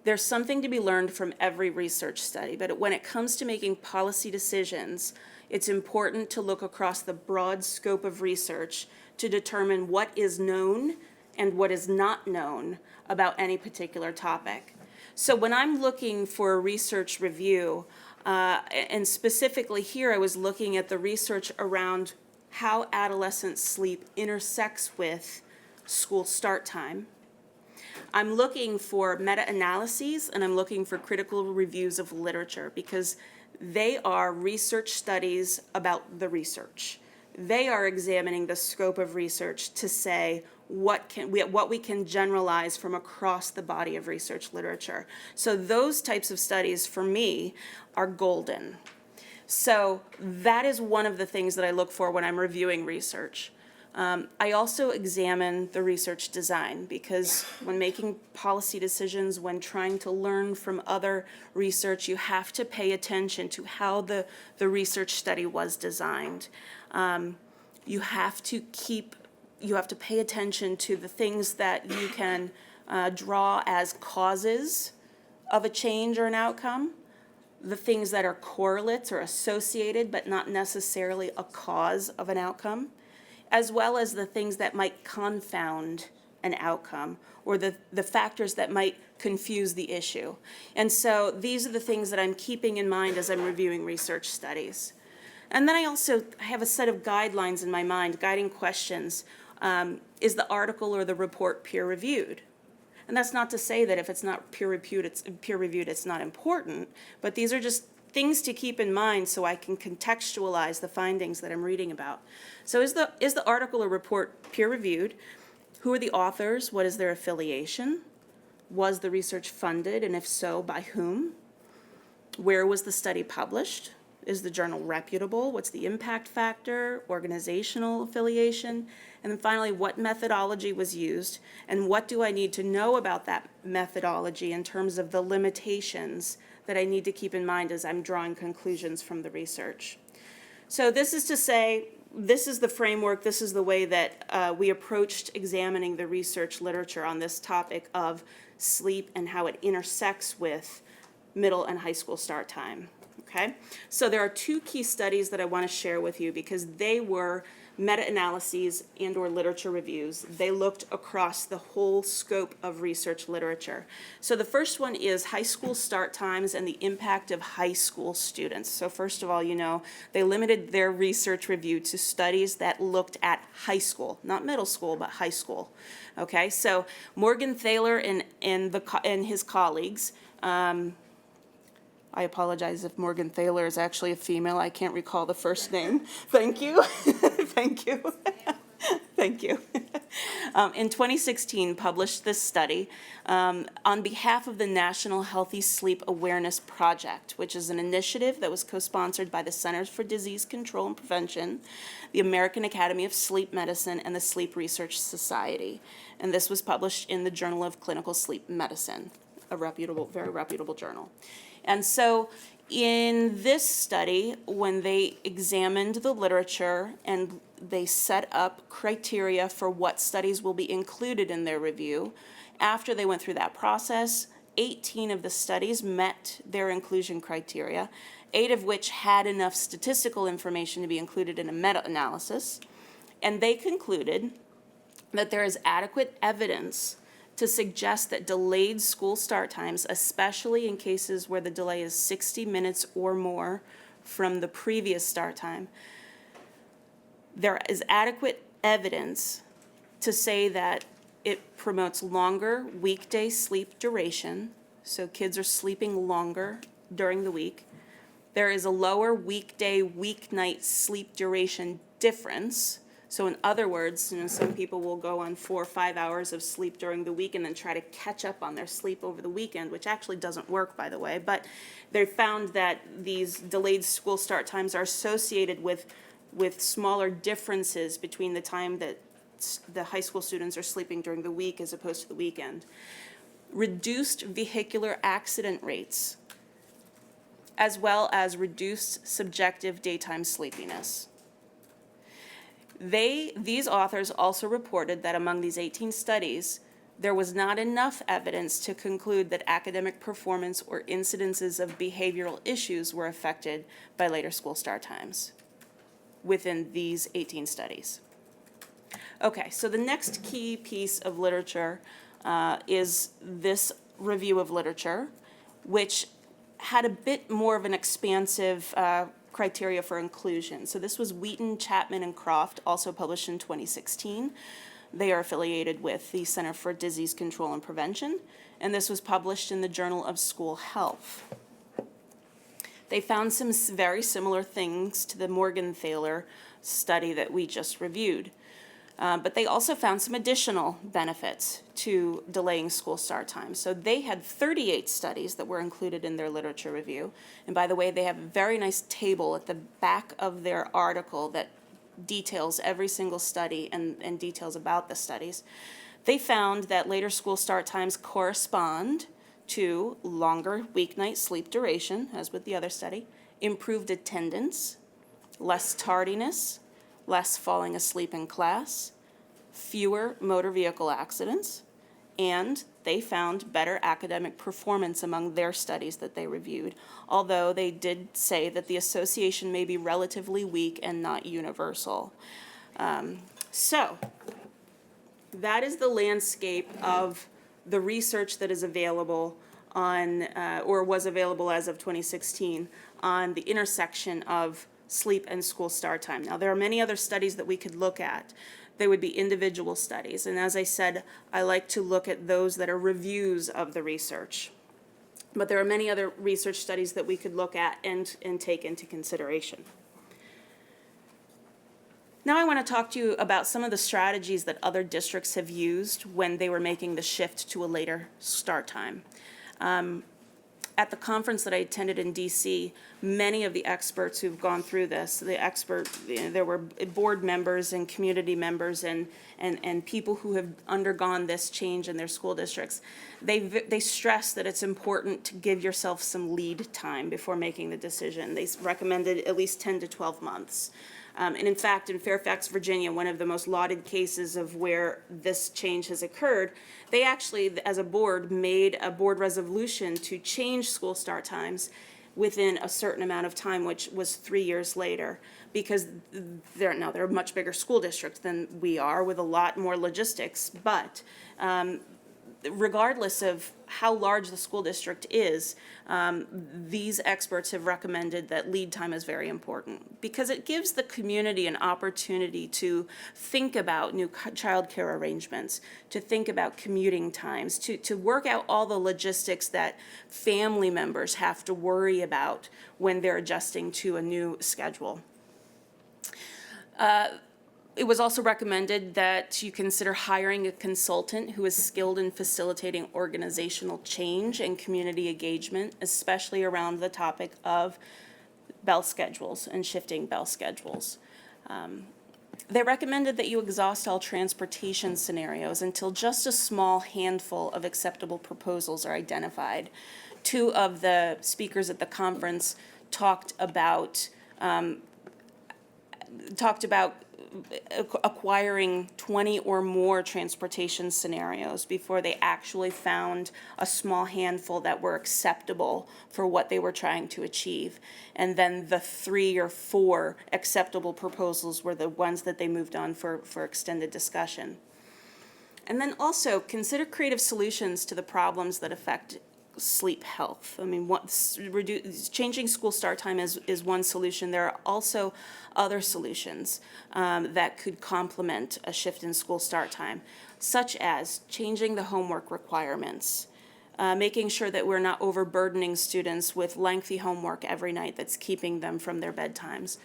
K: There's something to be learned from every research study, but when it comes to making policy decisions, it's important to look across the broad scope of research to determine what is known and what is not known about any particular topic. So when I'm looking for a research review, and specifically here I was looking at the research around how adolescent sleep intersects with school start time. I'm looking for meta-analyses and I'm looking for critical reviews of literature because they are research studies about the research. They are examining the scope of research to say what we can generalize from across the body of research literature. So those types of studies for me are golden. So that is one of the things that I look for when I'm reviewing research. I also examine the research design because when making policy decisions, when trying to learn from other research, you have to pay attention to how the research study was designed. You have to pay attention to the things that you can draw as causes of a change or an outcome, the things that are correlates or associated but not necessarily a cause of an outcome, as well as the things that might confound an outcome or the factors that might confuse the issue. And so these are the things that I'm keeping in mind as I'm reviewing research studies. And then I also have a set of guidelines in my mind, guiding questions. Is the article or the report peer-reviewed? And that's not to say that if it's not peer-reviewed, it's not important, but these are just things to keep in mind so I can contextualize the findings that I'm reading about. So is the article or report peer-reviewed? Who are the authors? What is their affiliation? Was the research funded, and if so, by whom? Where was the study published? Is the journal reputable? What's the impact factor, organizational affiliation? And then finally, what methodology was used? And what do I need to know about that methodology in terms of the limitations that I need to keep in mind as I'm drawing conclusions from the research? So this is to say, this is the framework, this is the way that we approached examining the research literature on this topic of sleep and how it intersects with middle and high school start time. Okay, so there are two key studies that I want to share with you because they were meta-analyses and or literature reviews. They looked across the whole scope of research literature. So the first one is high school start times and the impact of high school students. So first of all, you know, they limited their research review to studies that looked at high school, not middle school, but high school. Okay, so Morgan Thaler and his colleagues, I apologize if Morgan Thaler is actually a female. I can't recall the first name. Thank you. Thank you. Thank you. In 2016, published this study on behalf of the National Healthy Sleep Awareness Project, which is an initiative that was co-sponsored by the Centers for Disease Control and Prevention, the American Academy of Sleep Medicine, and the Sleep Research Society. And this was published in the Journal of Clinical Sleep Medicine, a reputable, very reputable journal. And so in this study, when they examined the literature and they set up criteria for what studies will be included in their review, After they went through that process, 18 of the studies met their inclusion criteria, 8 of which had enough statistical information to be included in a meta-analysis, and they concluded that there is adequate evidence to suggest that delayed school start times, especially in cases where the delay is 60 minutes or more from the previous start time, there is adequate evidence to say that it promotes longer weekday sleep duration, so kids are sleeping longer during the week. There is a lower weekday, weeknight sleep duration difference. So in other words, some people will go on 4 or 5 hours of sleep during the week and then try to catch up on their sleep over the weekend, which actually doesn't work, by the way. But they found that these delayed school start times are associated with smaller differences between the time that the high school students are sleeping during the week as opposed to the weekend. Reduced vehicular accident rates, as well as reduced subjective daytime sleepiness. These authors also reported that among these 18 studies, there was not enough evidence to conclude that academic performance or incidences of behavioral issues were affected by later school start times within these 18 studies. Okay, so the next key piece of literature is this review of literature, which had a bit more of an expansive criteria for inclusion. So this was Wheaton, Chapman, and Croft, also published in 2016. They are affiliated with the Center for Disease Control and Prevention, and this was published in the Journal of School Health. They found some very similar things to the Morgenthaler study that we just reviewed. But they also found some additional benefits to delaying school start times. So they had 38 studies that were included in their literature review. And by the way, they have a very nice table at the back of their article that details every single study and details about the studies. They found that later school start times correspond to longer weeknight sleep duration, as with the other study, improved attendance, less tardiness, less falling asleep in class, fewer motor vehicle accidents, and they found better academic performance among their studies that they reviewed, although they did say that the association may be relatively weak and not universal. So that is the landscape of the research that is available on, or was available as of 2016, on the intersection of sleep and school start time. Now, there are many other studies that we could look at. They would be individual studies. And as I said, I like to look at those that are reviews of the research. But there are many other research studies that we could look at and take into consideration. Now I want to talk to you about some of the strategies that other districts have used when they were making the shift to a later start time. At the conference that I attended in DC, many of the experts who've gone through this, there were board members and community members and people who have undergone this change in their school districts. They stress that it's important to give yourself some lead time before making the decision. They recommended at least 10 to 12 months. And in fact, in Fairfax, Virginia, one of the most lauded cases of where this change has occurred, they actually, as a board, made a board resolution to change school start times within a certain amount of time, which was 3 years later, because they're a much bigger school district than we are, with a lot more logistics. But regardless of how large the school district is, these experts have recommended that lead time is very important because it gives the community an opportunity to think about new childcare arrangements, to think about commuting times, to work out all the logistics that family members have to worry about when they're adjusting to a new schedule. It was also recommended that you consider hiring a consultant who is skilled in facilitating organizational change and community engagement, especially around the topic of bell schedules and shifting bell schedules. They recommended that you exhaust all transportation scenarios until just a small handful of acceptable proposals are identified. 2 of the speakers at the conference talked about talked about acquiring 20 or more transportation scenarios before they actually found a small handful that were acceptable for what they were trying to achieve. And then the 3 or 4 acceptable proposals were the ones that they moved on for extended discussion. And then also consider creative solutions to the problems that affect sleep health. I mean, changing school start time is one solution. There are also other solutions that could complement a shift in school start time, such as changing the homework requirements, making sure that we're not overburdening students with lengthy homework every night that's keeping them from their bedtimes.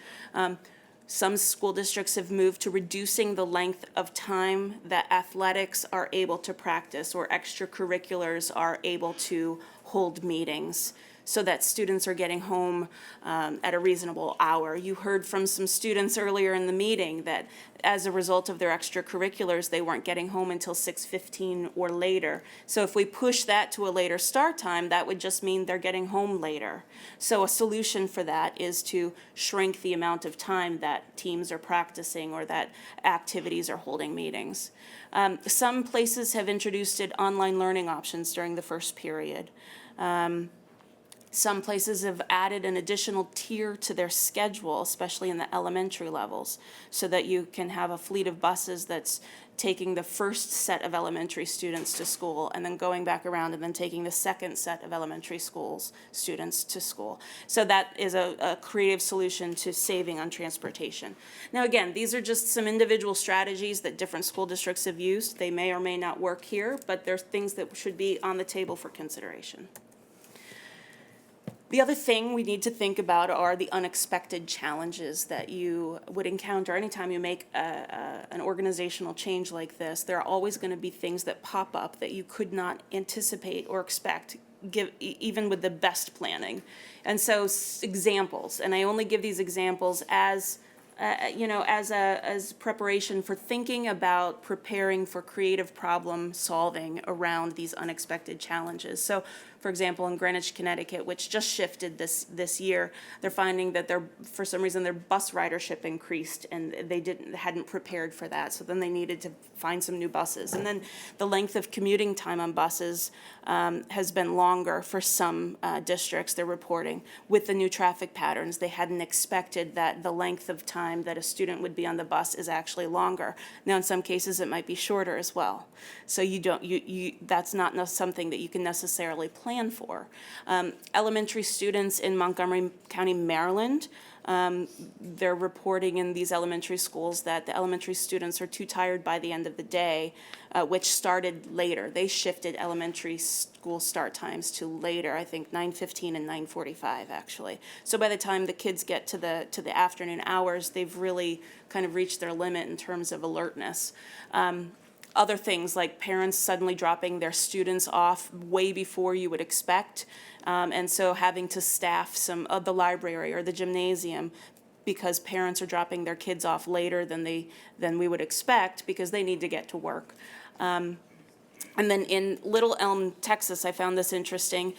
K: Some school districts have moved to reducing the length of time that athletics are able to practice or extracurriculars are able to hold meetings so that students are getting home at a reasonable hour. You heard from some students earlier in the meeting that as a result of their extracurriculars, they weren't getting home until 6:15 or later. So if we push that to a later start time, that would just mean they're getting home later. So a solution for that is to shrink the amount of time that teams are practicing or that activities are holding meetings. Some places have introduced online learning options during the first period. Some places have added an additional tier to their schedule, especially in the elementary levels, so that you can have a fleet of buses that's taking the first set of elementary students to school and then going back around and then taking the second set of elementary students to school. So that is a creative solution to saving on transportation. Now again, these are just some individual strategies that different school districts have used. They may or may not work here, but there's things that should be on the table for consideration. The other thing we need to think about are the unexpected challenges that you would encounter anytime you make an organizational change like this. There are always going to be things that pop up that you could not anticipate or expect, even with the best planning. And so examples, and I only give these examples as as preparation for thinking about preparing for creative problem solving around these unexpected challenges. So, for example, in Greenwich, Connecticut, which just shifted this year, they're finding that for some reason their bus ridership increased, and they hadn't prepared for that. So then they needed to find some new buses, and then the length of commuting time on buses has been longer for some districts. They're reporting with the new traffic patterns. They hadn't expected that the length of time that a student would be on the bus is actually longer. Now, in some cases, it might be shorter as well. So that's not something that you can necessarily plan for. Elementary students in Montgomery County, Maryland, they're reporting in these elementary schools that the elementary students are too tired by the end of the day, which started later. They shifted elementary school start times to later, I think 9:15 and 9:45 actually. So by the time the kids get to the afternoon hours, they've really kind of reached their limit in terms of alertness. Other things like parents suddenly dropping their students off way before you would expect, and so having to staff some of the library or the gymnasium because parents are dropping their kids off later than we would expect because they need to get to work. And then in Little Elm, Texas, I found this interesting.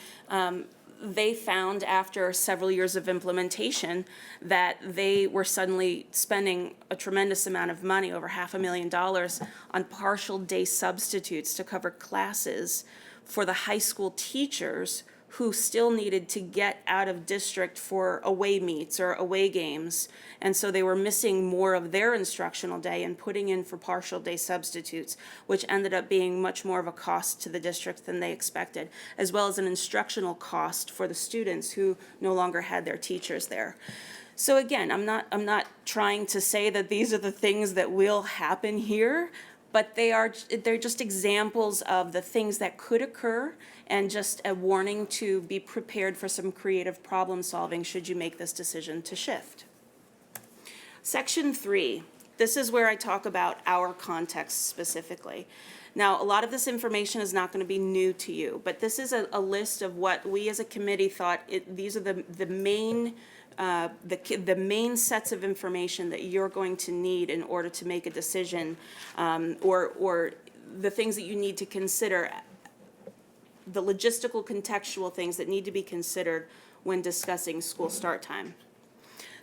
K: They found after several years of implementation that they were suddenly spending a tremendous amount of money, over $500,000, on partial day substitutes to cover classes for the high school teachers who still needed to get out of district for away meets or away games. And so they were missing more of their instructional day and putting in for partial day substitutes, which ended up being much more of a cost to the district than they expected, as well as an instructional cost for the students who no longer had their teachers there. So again, I'm not trying to say that these are the things that will happen here, but they're just examples of the things that could occur and just a warning to be prepared for some creative problem solving should you make this decision to shift. Section 3, this is where I talk about our context specifically. Now, a lot of this information is not going to be new to you, but this is a list of what we as a committee thought these are the main sets of information that you're going to need in order to make a decision, or the things that you need to consider, the logistical, contextual things that need to be considered when discussing school start time.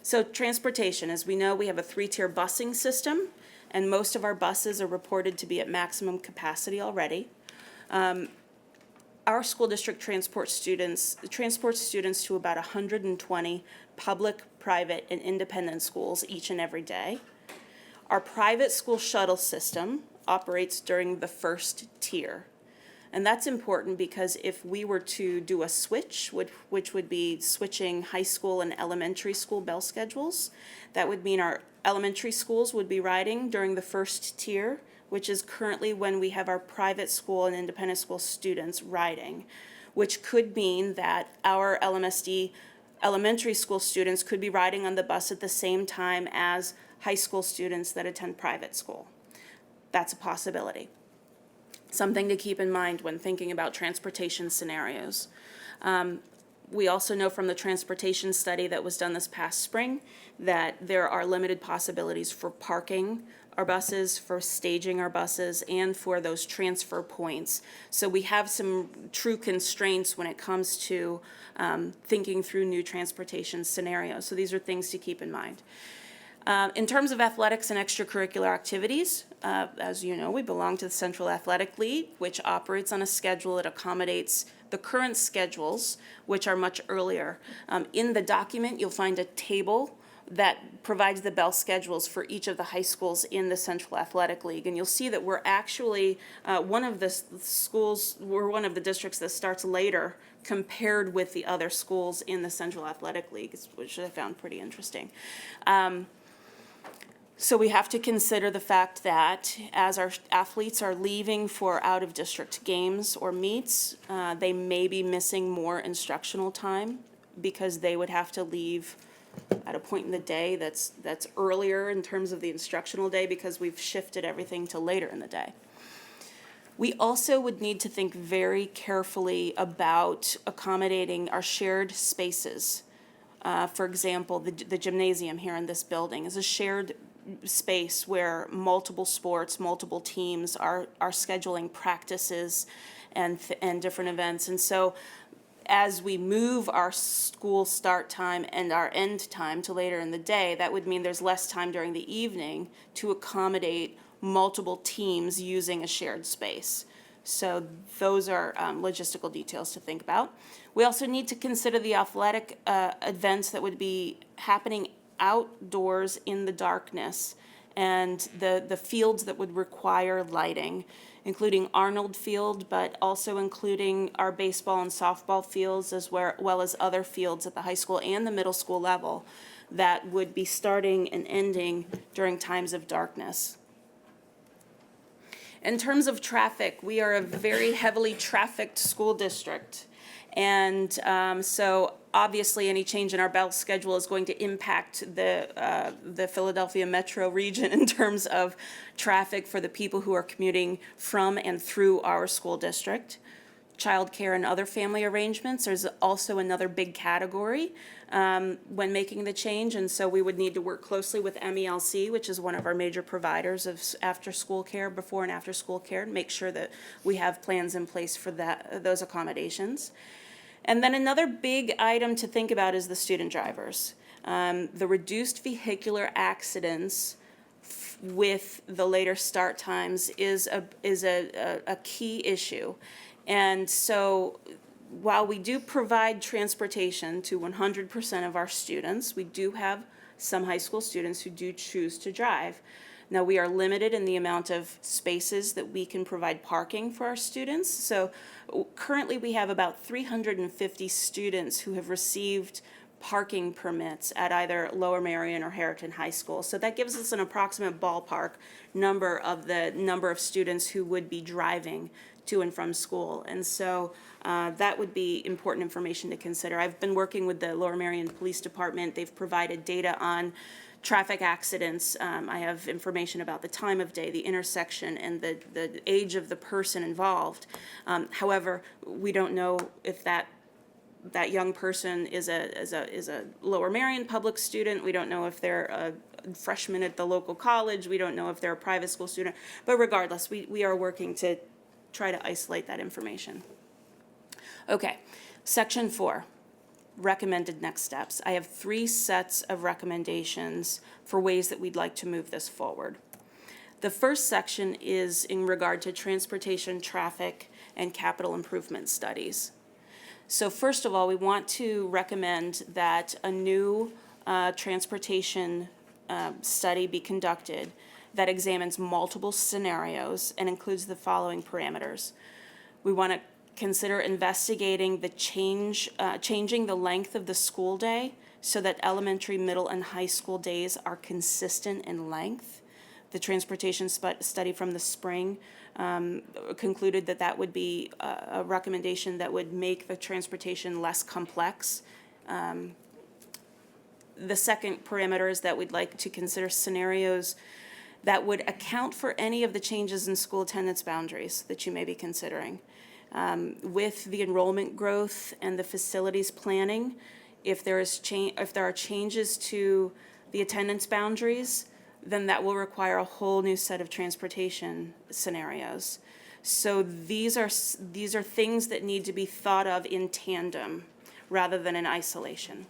K: So transportation, as we know, we have a 3-tier busing system, and most of our buses are reported to be at maximum capacity already. Our school district transports students to about 120 public, private, and independent schools each and every day. Our private school shuttle system operates during the first tier. And that's important because if we were to do a switch, which would be switching high school and elementary school bell schedules, that would mean our elementary schools would be riding during the first tier, which is currently when we have our private school and independent school students riding, which could mean that our Lmsd elementary school students could be riding on the bus at the same time as high school students that attend private school. That's a possibility. Something to keep in mind when thinking about transportation scenarios. We also know from the transportation study that was done this past spring that there are limited possibilities for parking our buses, for staging our buses, and for those transfer points. So we have some true constraints when it comes to thinking through new transportation scenarios. So these are things to keep in mind. In terms of athletics and extracurricular activities, as you know, we belong to the Central Athletic League, which operates on a schedule that accommodates the current schedules, which are much earlier. In the document, you'll find a table that provides the bell schedules for each of the high schools in the Central Athletic League. And you'll see that we're actually one of the schools, we're one of the districts that starts later compared with the other schools in the Central Athletic League, which I found pretty interesting. So we have to consider the fact that as our athletes are leaving for out-of-district games or meets, they may be missing more instructional time because they would have to leave at a point in the day that's earlier in terms of the instructional day because we've shifted everything to later in the day. We also would need to think very carefully about accommodating our shared spaces. For example, the gymnasium here in this building is a shared space where multiple sports, multiple teams are scheduling practices and different events. And so as we move our school start time and our end time to later in the day, that would mean there's less time during the evening to accommodate multiple teams using a shared space. So those are logistical details to think about. We also need to consider the athletic events that would be happening outdoors in the darkness and the fields that would require lighting, including Arnold Field, but also including our baseball and softball fields as well as other fields at the high school and the middle school level that would be starting and ending during times of darkness. In terms of traffic, we are a very heavily trafficked school district. And so obviously any change in our bell schedule is going to impact the Philadelphia metro region in terms of traffic for the people who are commuting from and through our school district. Childcare and other family arrangements is also another big category when making the change, and so we would need to work closely with MELC, which is one of our major providers of after-school care, before and after-school care, and make sure that we have plans in place for those accommodations. And then another big item to think about is the student drivers. The reduced vehicular accidents with the later start times is a key issue. And so while we do provide transportation to 100% of our students, we do have some high school students who do choose to drive. Now, we are limited in the amount of spaces that we can provide parking for our students. So currently we have about 350 students who have received parking permits at either Lower Merion or Harriton High School. So that gives us an approximate ballpark number of students who would be driving to and from school. And so that would be important information to consider. I've been working with the Lower Merion Police Department. They've provided data on traffic accidents. I have information about the time of day, the intersection, and the age of the person involved. However, we don't know if that young person is a Lower Merion public student. We don't know if they're a freshman at the local college. We don't know if they're a private school student. But regardless, we are working to try to isolate that information. Okay, section 4. recommended next steps. I have 3 sets of recommendations for ways that we'd like to move this forward. The first section is in regard to transportation, traffic, and capital improvement studies. So first of all, we want to recommend that a new transportation study be conducted that examines multiple scenarios and includes the following parameters. We want to consider investigating the changing the length of the school day so that elementary, middle, and high school days are consistent in length. The transportation study from the spring concluded that that would be a recommendation that would make the transportation less complex. The second parameter is that we'd like to consider scenarios that would account for any of the changes in school attendance boundaries that you may be considering. With the enrollment growth and the facilities planning, if there are changes to the attendance boundaries, then that will require a whole new set of transportation scenarios. So these are things that need to be thought of in tandem rather than in isolation.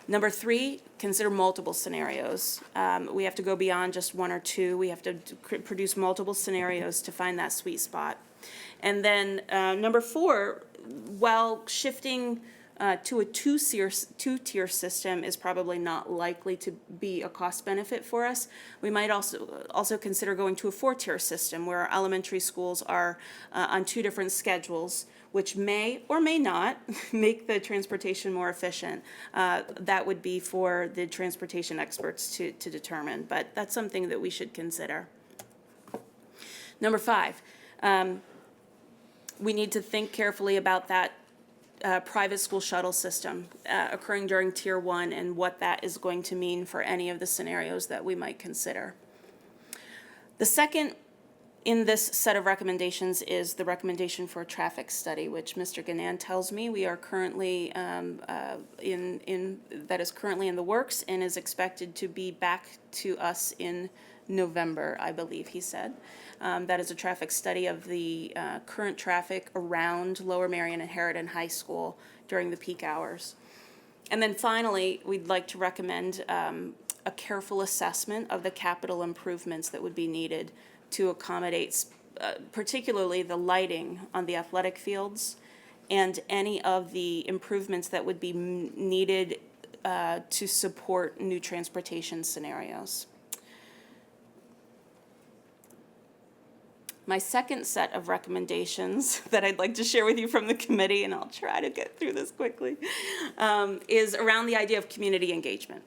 K: Number 3, consider multiple scenarios. We have to go beyond just 1 or 2. We have to produce multiple scenarios to find that sweet spot. And then number 4, while shifting to a two-tier system is probably not likely to be a cost benefit for us, we might also consider going to a 4-tier system where our elementary schools are on 2 different schedules, which may or may not make the transportation more efficient. That would be for the transportation experts to determine, but that's something that we should consider. Number 5, we need to think carefully about that private school shuttle system occurring during Tier 1 and what that is going to mean for any of the scenarios that we might consider. The second in this set of recommendations is the recommendation for a traffic study, which Mr. Gannan tells me we are currently that is currently in the works and is expected to be back to us in November, I believe he said. That is a traffic study of the current traffic around Lower Merion and Harriton High School during the peak hours. And then finally, we'd like to recommend a careful assessment of the capital improvements that would be needed to accommodate particularly the lighting on the athletic fields and any of the improvements that would be needed to support new transportation scenarios. My second set of recommendations that I'd like to share with you from the committee, and I'll try to get through this quickly, is around the idea of community engagement.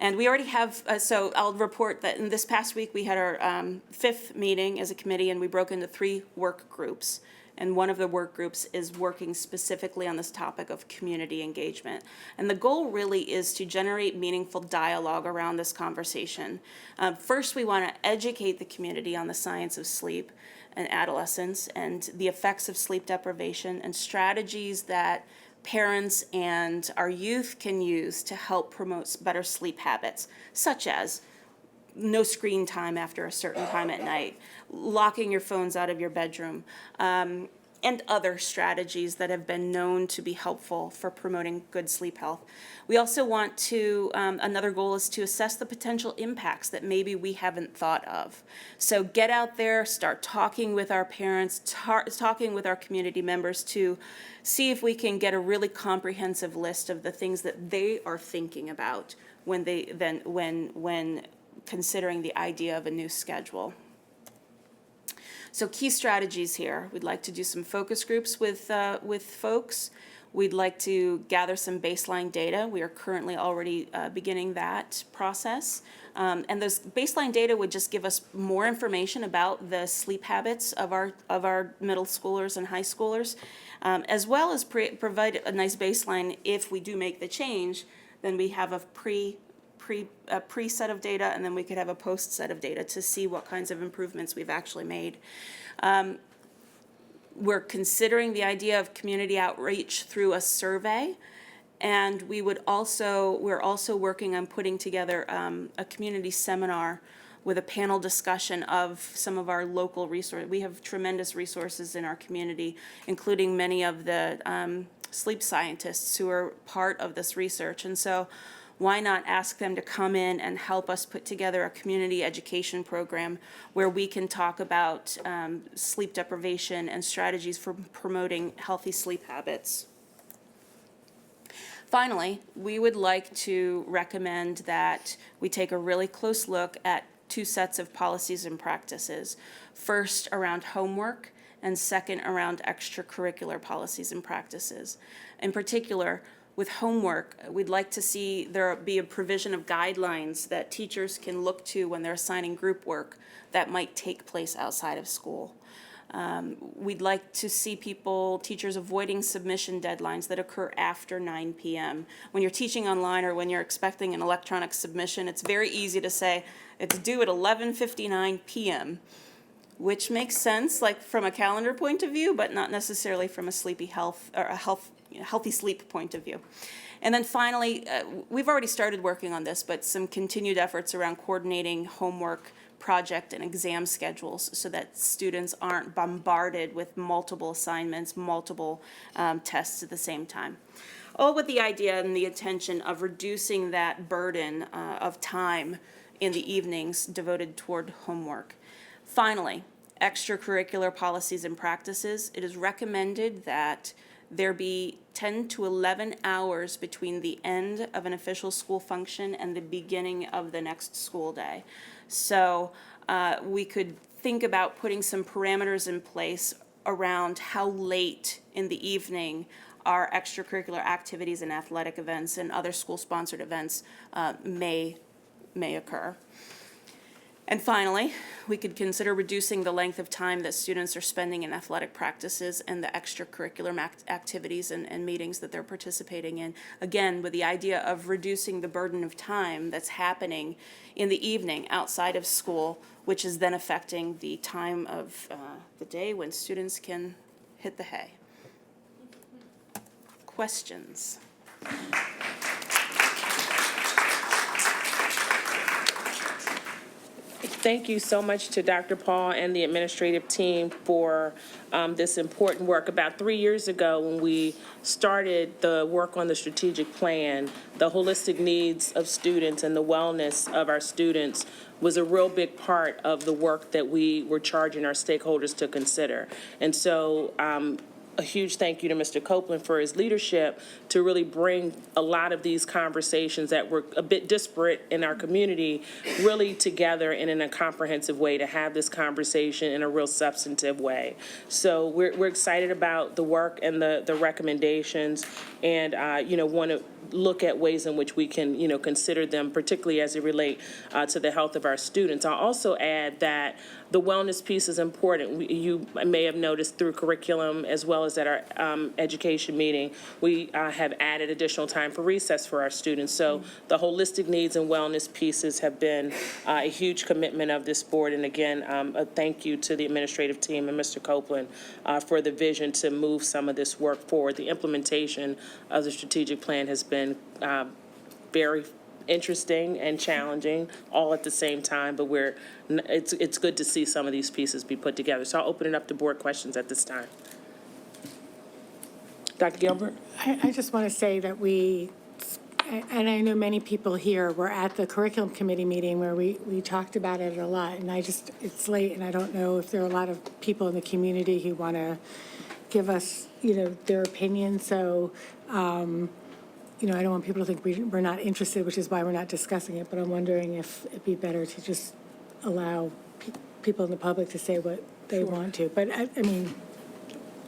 K: And we already have, so I'll report that in this past week we had our 5th meeting as a committee, and we broke into 3 work groups. And one of the work groups is working specifically on this topic of community engagement. And the goal really is to generate meaningful dialogue around this conversation. First, we want to educate the community on the science of sleep and adolescence and the effects of sleep deprivation and strategies that parents and our youth can use to help promote better sleep habits, such as no screen time after a certain time at night, locking your phones out of your bedroom, and other strategies that have been known to be helpful for promoting good sleep health. We also want to, another goal is to assess the potential impacts that maybe we haven't thought of. So get out there, start talking with our parents, talking with our community members to see if we can get a really comprehensive list of the things that they are thinking about when considering the idea of a new schedule. So key strategies here. We'd like to do some focus groups with folks. We'd like to gather some baseline data. We are currently already beginning that process. And those baseline data would just give us more information about the sleep habits of our middle schoolers and high schoolers, as well as provide a nice baseline. If we do make the change, then we have a pre set of data, and then we could have a post set of data to see what kinds of improvements we've actually made. We're considering the idea of community outreach through a survey, and we're also working on putting together a community seminar with a panel discussion of some of our local resources. We have tremendous resources in our community, including many of the sleep scientists who are part of this research. And so why not ask them to come in and help us put together a community education program where we can talk about sleep deprivation and strategies for promoting healthy sleep habits. Finally, we would like to recommend that we take a really close look at 2 sets of policies and practices. First, around homework, and second, around extracurricular policies and practices. In particular, with homework, we'd like to see there be a provision of guidelines that teachers can look to when they're assigning group work that might take place outside of school. We'd like to see teachers avoiding submission deadlines that occur after 9 p.m. When you're teaching online or when you're expecting an electronic submission, it's very easy to say it's due at 11:59 p.m., which makes sense, like from a calendar point of view, but not necessarily from a healthy sleep point of view. And then finally, we've already started working on this, but some continued efforts around coordinating homework, project, and exam schedules so that students aren't bombarded with multiple assignments, multiple tests at the same time. All with the idea and the intention of reducing that burden of time in the evenings devoted toward homework. Finally, extracurricular policies and practices. It is recommended that there be 10 to 11 hours between the end of an official school function and the beginning of the next school day. So we could think about putting some parameters in place around how late in the evening our extracurricular activities and athletic events and other school-sponsored events may occur. And finally, we could consider reducing the length of time that students are spending in athletic practices and the extracurricular activities and meetings that they're participating in. Again, with the idea of reducing the burden of time that's happening in the evening outside of school, which is then affecting the time of the day when students can hit the hay. Questions?
A: Thank you so much to Dr. Paul and the administrative team for this important work. About 3 years ago, when we started the work on the strategic plan, the holistic needs of students and the wellness of our students was a real big part of the work that we were charging our stakeholders to consider. And so a huge thank you to Mr. Copeland for his leadership to really bring a lot of these conversations that were a bit disparate in our community really together and in a comprehensive way to have this conversation in a real substantive way. So we're excited about the work and the recommendations and, want to look at ways in which we can, consider them, particularly as it relate to the health of our students. I'll also add that the wellness piece is important. You may have noticed through curriculum as well as at our education meeting, we have added additional time for recess for our students. So the holistic needs and wellness pieces have been a huge commitment of this board. And again, a thank you to the administrative team and Mr. Copeland for the vision to move some of this work forward. The implementation of the strategic plan has been very interesting and challenging all at the same time, but it's good to see some of these pieces be put together. So I'll open it up to board questions at this time. Dr. Gilbert?
M: I just want to say that and I know many people here were at the curriculum committee meeting where we talked about it a lot, and it's late, and I don't know if there are a lot of people in the community who want to give us, their opinion. So, I don't want people to think we're not interested, which is why we're not discussing it, but I'm wondering if it'd be better to just allow people in the public to say what they want to. But,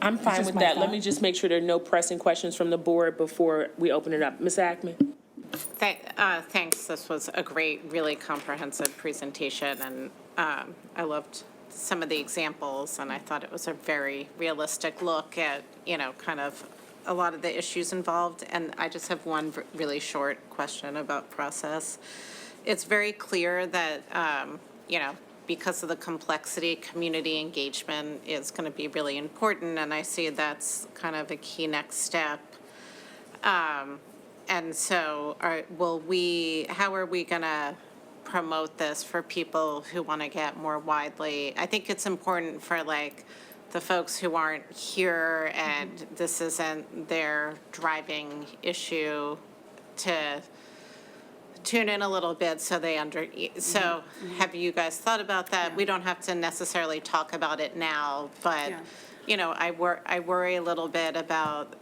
A: I'm fine with that. Let me just make sure there are no pressing questions from the board before we open it up. Ms. Ackman?
O: Thanks. This was a great, really comprehensive presentation, and I loved some of the examples, and I thought it was a very realistic look at, kind of a lot of the issues involved. And I just have one really short question about process. It's very clear that, because of the complexity, community engagement is going to be really important, and I see that's kind of a key next step. And so, how are we going to promote this for people who want to get more widely. I think it's important for like the folks who aren't here and this isn't their driving issue to tune in a little bit so they so have you guys thought about that? We don't have to necessarily talk about it now, but, you know, I worry a little bit about,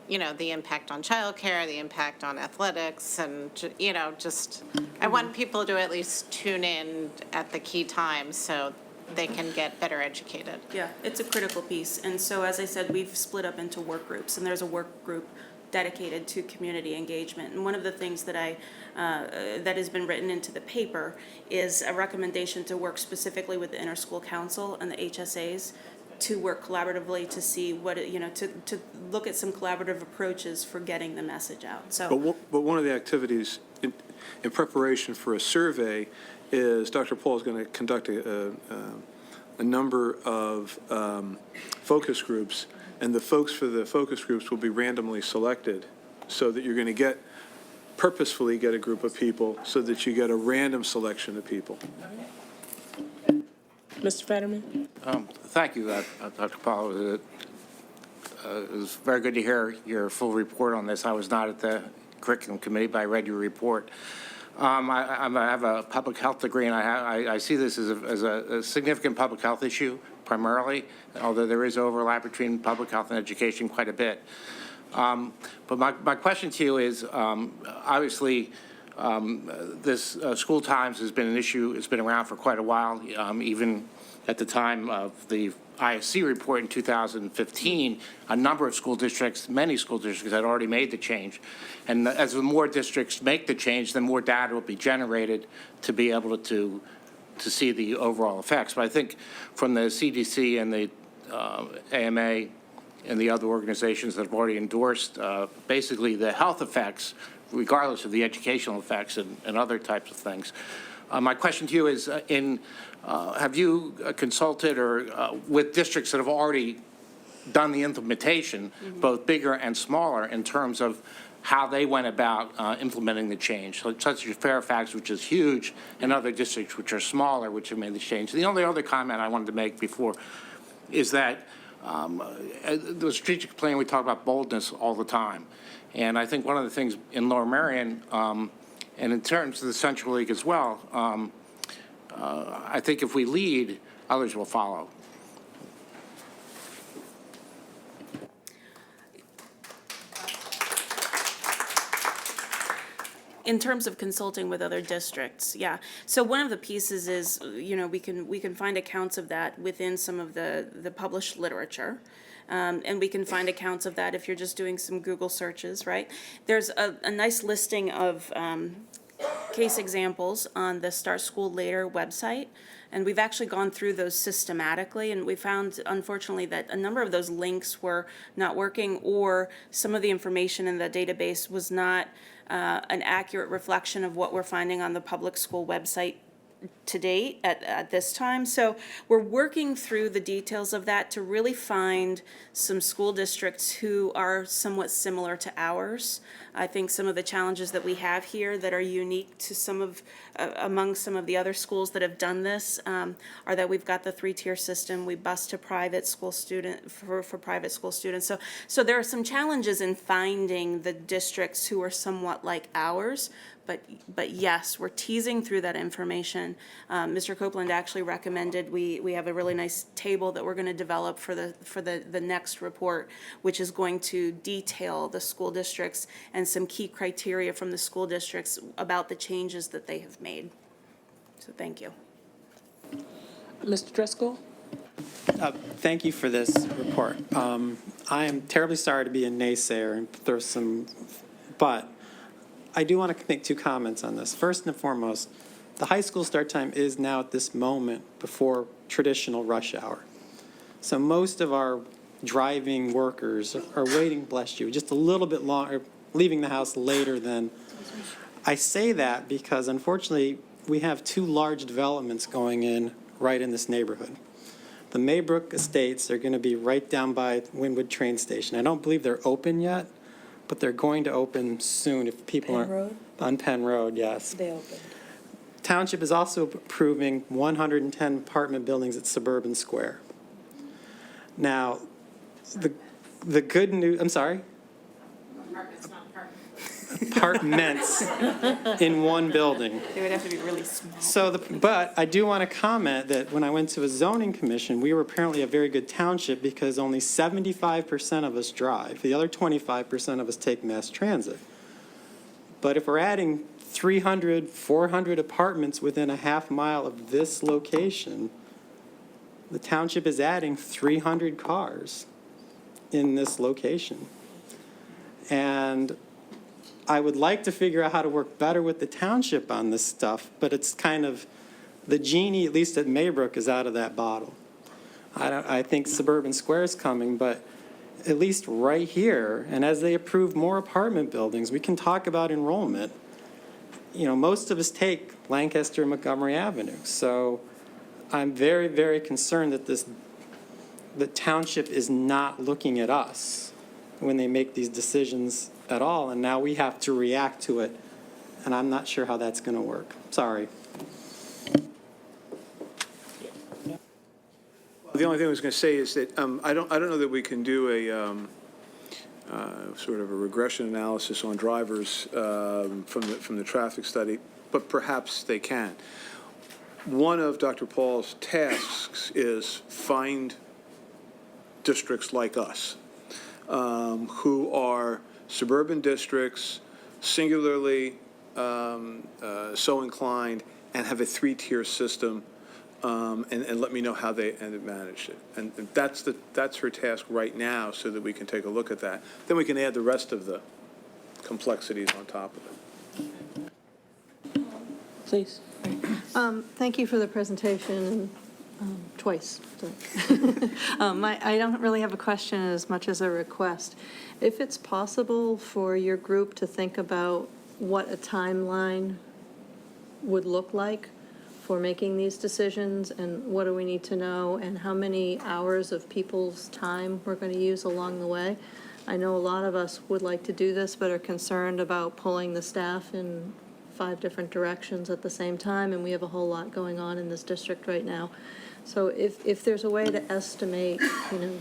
O: you know, the impact on childcare, the impact on athletics, and, you know, just, I want people to at least tune in at the key times so they can get better educated.
K: Yeah, it's a critical piece. And so, as I said, we've split up into work groups, and there's a work group dedicated to community engagement. And one of the things that that has been written into the paper is a recommendation to work specifically with the Interschool Council and the HSAs to work collaboratively to see what, you know, to look at some collaborative approaches for getting the message out. So,
J: But one of the activities in preparation for a survey is Dr. Paul is going to conduct a number of focus groups, and the folks for the focus groups will be randomly selected so that you're going to purposefully get a group of people so that you get a random selection of people.
A: Mr. Fetterman?
P: Thank you, Dr. Paul. It was very good to hear your full report on this. I was not at the curriculum committee, but I read your report. I have a public health degree, and I see this as a significant public health issue primarily, although there is overlap between public health and education quite a bit. But my question to you is, obviously, this school times has been an issue. It's been around for quite a while, even at the time of the ISC report in 2015, a number of school districts, many school districts had already made the change. And as the more districts make the change, the more data will be generated to be able to see the overall effects. But I think from the CDC and the AMA and the other organizations that have already endorsed basically the health effects, regardless of the educational effects and other types of things. My question to you is, have you consulted or with districts that have already done the implementation, both bigger and smaller, in terms of how they went about implementing the change, so such as Fairfax, which is huge, and other districts which are smaller, which have made the change? The only other comment I wanted to make before is that the strategic plan, we talk about boldness all the time. And I think one of the things in Lower Merion, and in terms of the Central League as well, I think if we lead, others will follow.
K: in terms of consulting with other districts, yeah. So one of the pieces is, you know, we can find accounts of that within some of the published literature. And we can find accounts of that if you're just doing some Google searches, right? There's a nice listing of case examples on the Start School Later website. And we've actually gone through those systematically, and we found, unfortunately, that a number of those links were not working, or some of the information in the database was not an accurate reflection of what we're finding on the public school website to date at this time. So we're working through the details of that to really find some school districts who are somewhat similar to ours. I think some of the challenges that we have here that are unique to some of, among some of the other schools that have done this, are that we've got the 3-tier system. We bus to private school student for private school students. So there are some challenges in finding the districts who are somewhat like ours. But yes, we're teasing through that information. Mr. Copeland actually recommended we have a really nice table that we're going to develop for the next report, which is going to detail the school districts and some key criteria from the school districts about the changes that they have made. So thank you.
A: Mr. Driscoll?
Q: Thank you for this report. I am terribly sorry to be a naysayer and throw some, but I do want to make 2 comments on this. First and foremost, the high school start time is now at this moment before traditional rush hour. So most of our driving workers are waiting, bless you, just a little bit longer, leaving the house later than. I say that because unfortunately we have 2 large developments going in right in this neighborhood. The Maybrook Estates are going to be right down by Wynwood train station. I don't believe they're open yet, but they're going to open soon if people aren't.
A: Road?
Q: On Penn Road, yes.
A: They opened.
Q: Township is also approving 110 apartment buildings at Suburban Square. Now, the good news, I'm sorry? Apartments in one building.
K: They would have to be really small.
Q: So, but I do want to comment that when I went to a zoning commission, we were apparently a very good township because only 75% of us drive. The other 25% of us take mass transit. But if we're adding 300, 400 apartments within a half mile of this location, the township is adding 300 cars in this location. And I would like to figure out how to work better with the township on this stuff, but it's kind of, the genie, at least at Maybrook, is out of that bottle. I think Suburban Square is coming, but at least right here, and as they approve more apartment buildings, we can talk about enrollment. You know, most of us take Lancaster and Montgomery Avenue, so I'm very, very concerned that the township is not looking at us when they make these decisions at all, and now we have to react to it, and I'm not sure how that's going to work. Sorry.
J: The only thing I was going to say is that I don't know that we can do a sort of a regression analysis on drivers from the traffic study, but perhaps they can. One of Dr. Paul's tasks is find districts like us who are suburban districts, singularly so inclined, and have a three-tier system, and let me know how they managed it. And that's her task right now, so that we can take a look at that. Then we can add the rest of the complexities on top of it.
A: Please.
R: Thank you for the presentation, twice. I don't really have a question as much as a request. If it's possible for your group to think about what a timeline would look like for making these decisions, and what do we need to know, and how many hours of people's time we're going to use along the way. I know a lot of us would like to do this, but are concerned about pulling the staff in 5 different directions at the same time, and we have a whole lot going on in this district right now. So if there's a way to estimate, you know,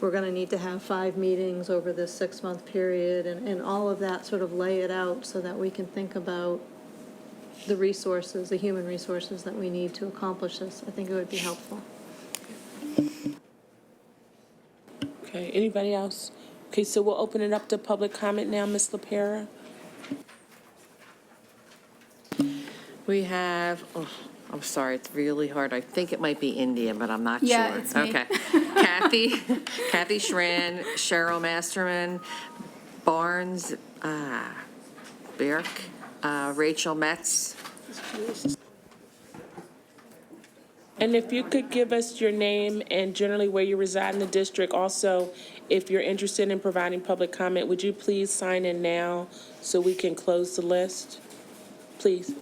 R: we're going to need to have 5 meetings over this 6-month period, and all of that, sort of lay it out so that we can think about the resources, the human resources that we need to accomplish this. I think it would be helpful.
A: Okay, anybody else? Okay, so we'll open it up to public comment now, Ms. LaPera.
B: We have, I'm sorry, it's really hard. I think it might be Indian, but I'm not sure.
C: Yeah, it's me.
B: Okay. Kathy Schran, Cheryl Masterman, Barnes, Birk, Rachel Metz.
A: And if you could give us your name and generally where you reside in the district. Also, if you're interested in providing public comment, would you please sign in now so we can close the list? Please.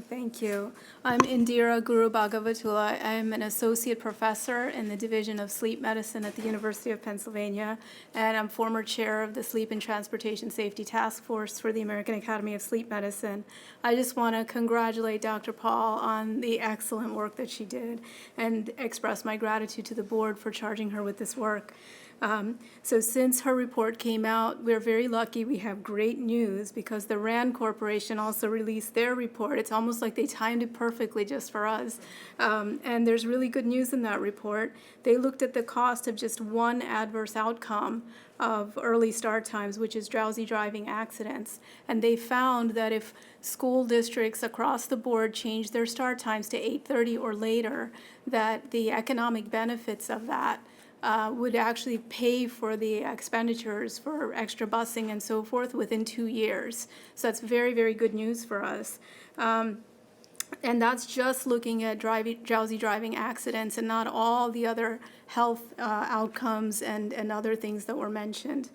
S: Thank you. I'm Indira Guru Bhagavatula. I'm an associate professor in the Division of Sleep Medicine at the University of Pennsylvania, and I'm former chair of the Sleep and Transportation Safety Task Force for the American Academy of Sleep Medicine. I just want to congratulate Dr. Paul on the excellent work that she did and express my gratitude to the board for charging her with this work. So since her report came out, we're very lucky. We have great news because the RAND Corporation also released their report. It's almost like they timed it perfectly just for us. And there's really good news in that report. They looked at the cost of just one adverse outcome of early start times, which is drowsy driving accidents. And they found that if school districts across the board changed their start times to 8:30 or later, that the economic benefits of that would actually pay for the expenditures for extra busing and so forth within 2 years. So that's very, very good news for us. And that's just looking at drowsy driving accidents and not all the other health outcomes and other things that were mentioned.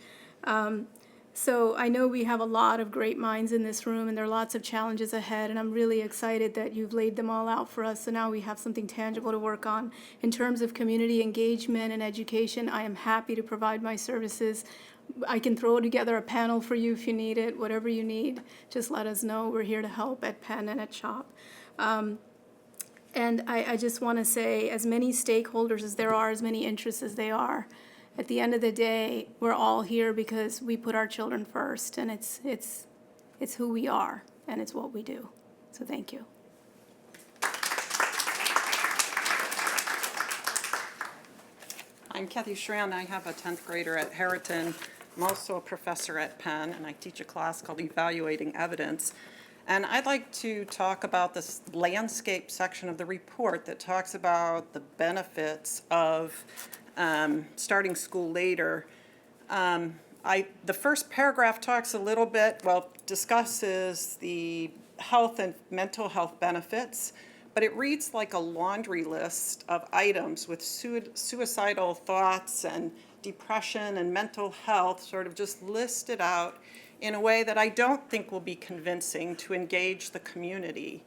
S: So I know we have a lot of great minds in this room, and there are lots of challenges ahead, and I'm really excited that you've laid them all out for us, so now we have something tangible to work on. In terms of community engagement and education, I am happy to provide my services. I can throw together a panel for you if you need it, whatever you need, just let us know. We're here to help at Penn and at CHOP. And I just want to say, as many stakeholders as there are, as many interests as they are, at the end of the day, we're all here because we put our children first, and it's who we are, and it's what we do. So thank you.
T: I'm Kathy Schran. I have a 10th grader at Harriton. I'm also a professor at Penn, and I teach a class called Evaluating Evidence. And I'd like to talk about this landscape section of the report that talks about the benefits of starting school later. The first paragraph talks a little bit, discusses the health and mental health benefits, but it reads like a laundry list of items with suicidal thoughts and depression and mental health sort of just listed out in a way that I don't think will be convincing to engage the community.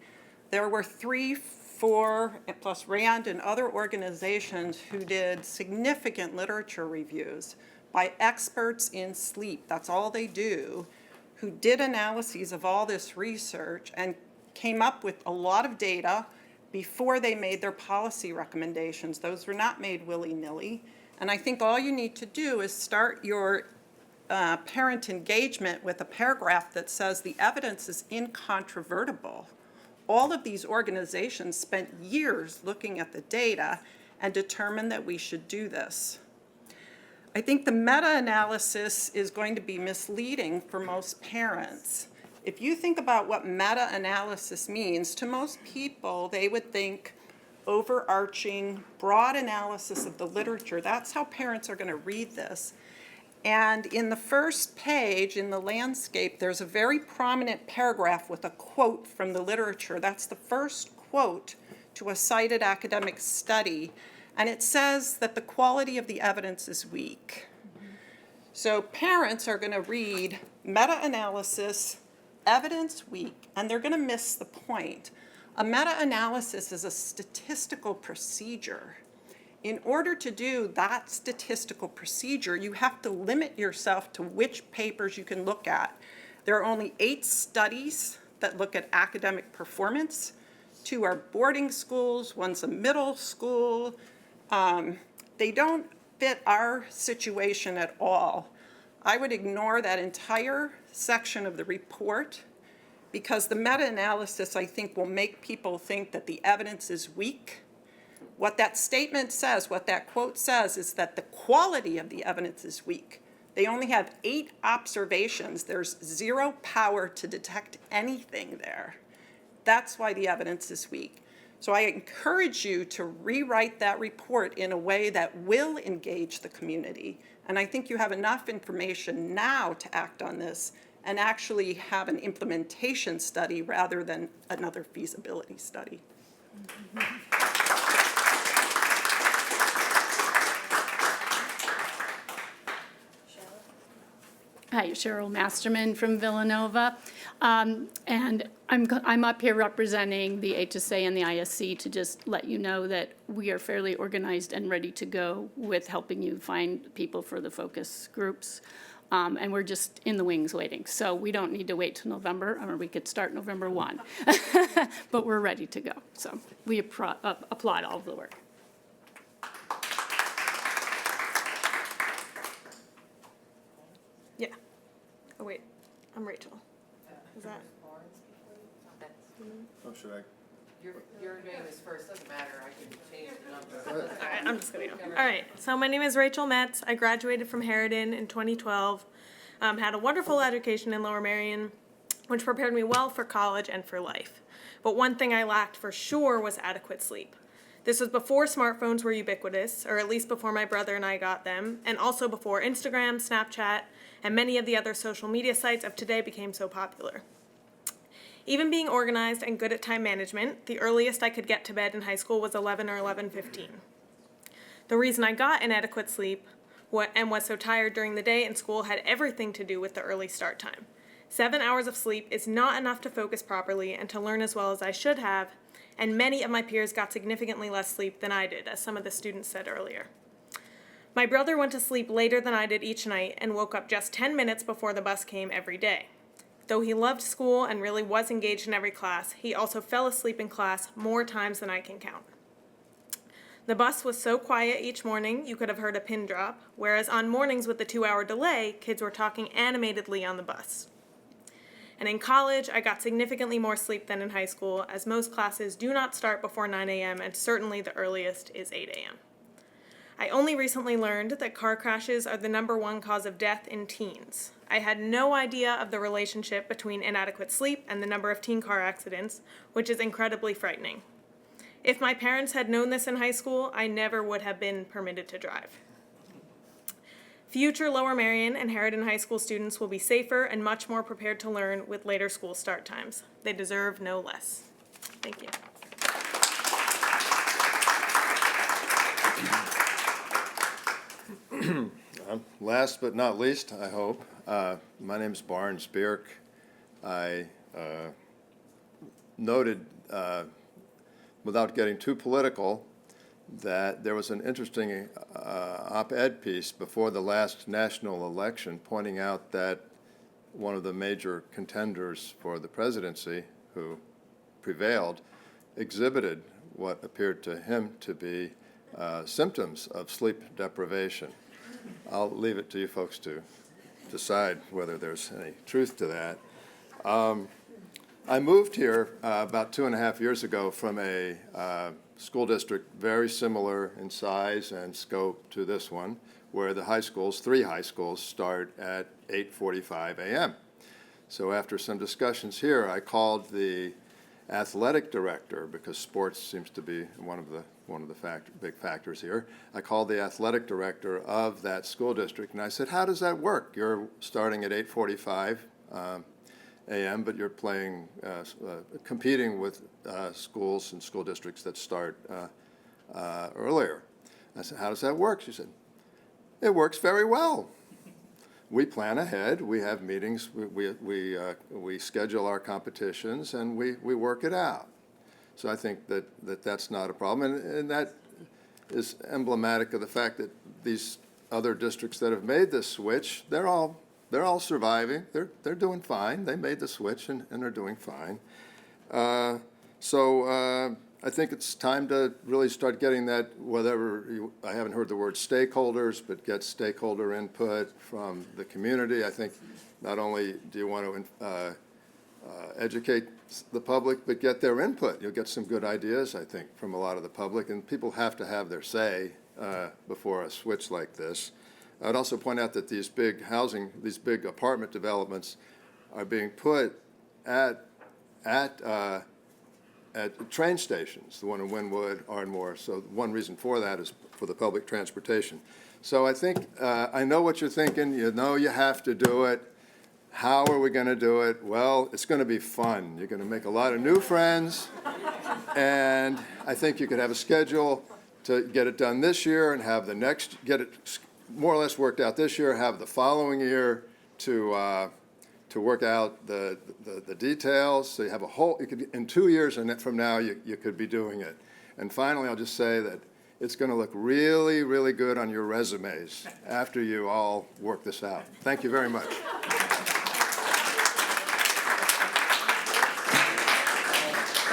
T: There were 3, 4, plus RAND and other organizations who did significant literature reviews by experts in sleep, that's all they do, who did analyses of all this research and came up with a lot of data before they made their policy recommendations. Those were not made willy-nilly. And I think all you need to do is start your parent engagement with a paragraph that says the evidence is incontrovertible. All of these organizations spent years looking at the data and determined that we should do this. I think the meta-analysis is going to be misleading for most parents. If you think about what meta-analysis means, to most people, they would think overarching, broad analysis of the literature. That's how parents are going to read this. And in the first page, in the landscape, there's a very prominent paragraph with a quote from the literature. That's the first quote to a cited academic study. And it says that the quality of the evidence is weak. So parents are going to read meta-analysis, evidence weak, and they're going to miss the point. A meta-analysis is a statistical procedure. In order to do that statistical procedure, you have to limit yourself to which papers you can look at. There are only 8 studies that look at academic performance. 2 are boarding schools, one's a middle school. They don't fit our situation at all. I would ignore that entire section of the report because the meta-analysis, I think, will make people think that the evidence is weak. What that statement says, what that quote says, is that the quality of the evidence is weak. They only have 8 observations. There's 0 power to detect anything there. That's why the evidence is weak. So I encourage you to rewrite that report in a way that will engage the community. And I think you have enough information now to act on this and actually have an implementation study rather than another feasibility study.
U: Hi, Cheryl Masterman from Villanova. And I'm up here representing the HSA and the ISC to just let you know that we are fairly organized and ready to go with helping you find people for the focus groups. And we're just in the wings waiting. So we don't need to wait till November, or we could start November 1. But we're ready to go. So we applaud all of the work.
V: Yeah. Oh, wait. I'm Rachel. Is that?
W: Oh, should I?
B: Your name is first, doesn't matter, I can change the number.
V: All right, I'm just gonna go. All right, so my name is Rachel Metz. I graduated from Harriton in 2012. Had a wonderful education in Lower Merion, which prepared me well for college and for life. But one thing I lacked for sure was adequate sleep. This was before smartphones were ubiquitous, or at least before my brother and I got them, and also before Instagram, Snapchat, and many of the other social media sites of today became so popular. Even being organized and good at time management, the earliest I could get to bed in high school was 11 or 11:15. The reason I got inadequate sleep and was so tired during the day in school had everything to do with the early start time. 7 hours of sleep is not enough to focus properly and to learn as well as I should have, and many of my peers got significantly less sleep than I did, as some of the students said earlier. My brother went to sleep later than I did each night and woke up just 10 minutes before the bus came every day. Though he loved school and really was engaged in every class, he also fell asleep in class more times than I can count. The bus was so quiet each morning you could have heard a pin drop, whereas on mornings with the 2-hour delay, kids were talking animatedly on the bus. And in college, I got significantly more sleep than in high school, as most classes do not start before 9 a.m. and certainly the earliest is 8 a.m. I only recently learned that car crashes are the #1 cause of death in teens. I had no idea of the relationship between inadequate sleep and the number of teen car accidents, which is incredibly frightening. If my parents had known this in high school, I never would have been permitted to drive. Future Lower Merion and Harridan High School students will be safer and much more prepared to learn with later school start times. They deserve no less. Thank you.
D: Last but not least, I hope, my name is Barnes Bierk. I noted, without getting too political, that there was an interesting op-ed piece before the last national election pointing out that one of the major contenders for the presidency, who prevailed, exhibited what appeared to him to be symptoms of sleep deprivation. I'll leave it to you folks to decide whether there's any truth to that. I moved here about 2.5 years ago from a school district very similar in size and scope to this one, where the high schools, 3 high schools, start at 8:45 a.m. So after some discussions here, I called the athletic director, because sports seems to be one of the big factors here. I called the athletic director of that school district, and I said, how does that work? You're starting at 8:45 a.m., but you're playing, competing with schools and school districts that start earlier. I said, how does that work? She said, it works very well. We plan ahead, we have meetings, we schedule our competitions, and we work it out. So I think that's not a problem, and that is emblematic of the fact that these other districts that have made this switch, they're all surviving. They're doing fine. They made the switch and they're doing fine. So I think it's time to really start getting that, I haven't heard the word stakeholders, but get stakeholder input from the community. I think not only do you want to educate the public, but get their input. You'll get some good ideas, I think, from a lot of the public, and people have to have their say before a switch like this. I'd also point out that these big apartment developments are being put at train stations, the one in Wynwood, Ardmore. So one reason for that is for the public transportation. So I think, I know what you're thinking. You know you have to do it. How are we going to do it? Well, it's going to be fun. You're going to make a lot of new friends, and I think you could have a schedule to get it done this year and have the next, get it more or less worked out this year, have the following year to work out the details. So you have a whole, you could, in 2 years from now, you could be doing it. And finally, I'll just say that it's going to look really, really good on your resumes after you all work this out. Thank you very much.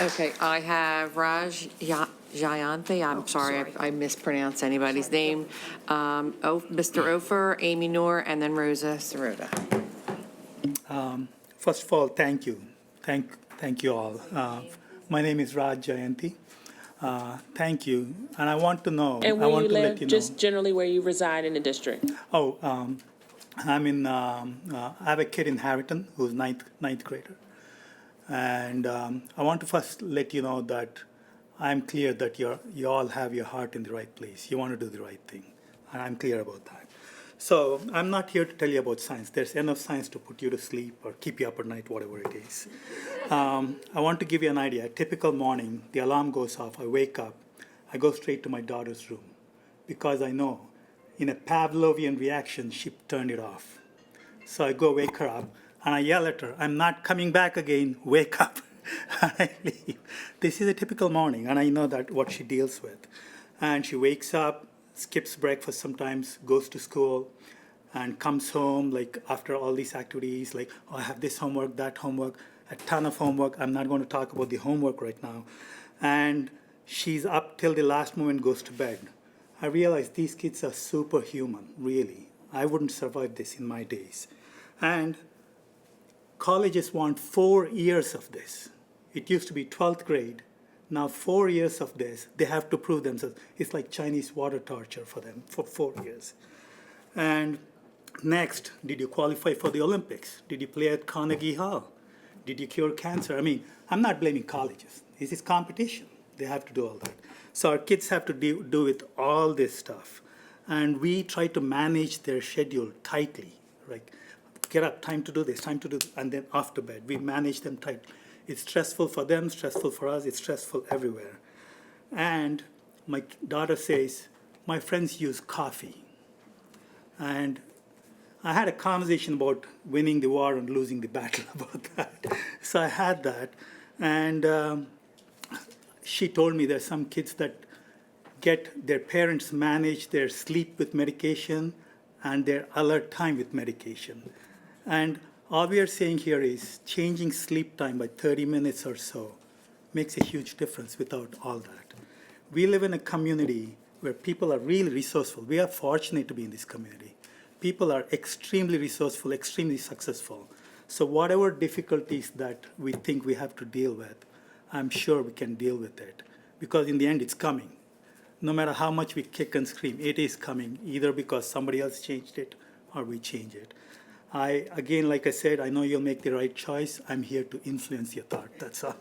B: Okay, I have Raj Jayanthi, I'm sorry I mispronounced anybody's name, Mr. Ofer, Amy Noor, and then Rosa Sirota.
E: First of all, thank you. Thank you all. My name is Raj Jayanthi. Thank you. And I want to know.
A: And where
E: I want
A: you
E: to
A: live,
E: let you
A: just
E: know.
A: generally where you reside in the district.
E: Oh, I'm in, I have a kid in Harriton who's ninth grader. And I want to first let you know that I'm clear that you all have your heart in the right place. You want to do the right thing. And I'm clear about that. So I'm not here to tell you about science. There's enough science to put you to sleep or keep you up at night, whatever it is. I want to give you an idea. A typical morning, the alarm goes off. I wake up. I go straight to my daughter's room because I know in a Pavlovian reaction, she turned it off. So I go wake her up, and I yell at her, I'm not coming back again, wake up. And I leave. This is a typical morning, and I know that what she deals with. And she wakes up, skips breakfast sometimes, goes to school, and comes home like after all these activities, like, oh, I have this homework, that homework, a ton of homework. I'm not going to talk about the homework right now. And she's up till the last moment, goes to bed. I realize these kids are superhuman, really. I wouldn't survive this in my days. And colleges want 4 years of this. It used to be 12th grade. Now 4 years of this, they have to prove themselves. It's like Chinese water torture for them for 4 years. And next, did you qualify for the Olympics? Did you play at Carnegie Hall? Did you cure cancer? I mean, I'm not blaming colleges. This is competition. They have to do all that. So our kids have to do with all this stuff. And we try to manage their schedule tightly. Like, get up, time to do this, time to do this, and then off to bed. We manage them tightly. It's stressful for them, stressful for us, it's stressful everywhere. And my daughter says, my friends use coffee. And I had a conversation about winning the war and losing the battle about that. So I had that. And she told me there's some kids that get their parents manage their sleep with medication and their alert time with medication. And all we are saying here is changing sleep time by 30 minutes or so makes a huge difference without all that. We live in a community where people are really resourceful. We are fortunate to be in this community. People are extremely resourceful, extremely successful. So whatever difficulties that we think we have to deal with, I'm sure we can deal with it. Because in the end, it's coming. No matter how much we kick and scream, it is coming, either because somebody else changed it or we change it. Again, like I said, I know you'll make the right choice. I'm here to influence your thought, that's all.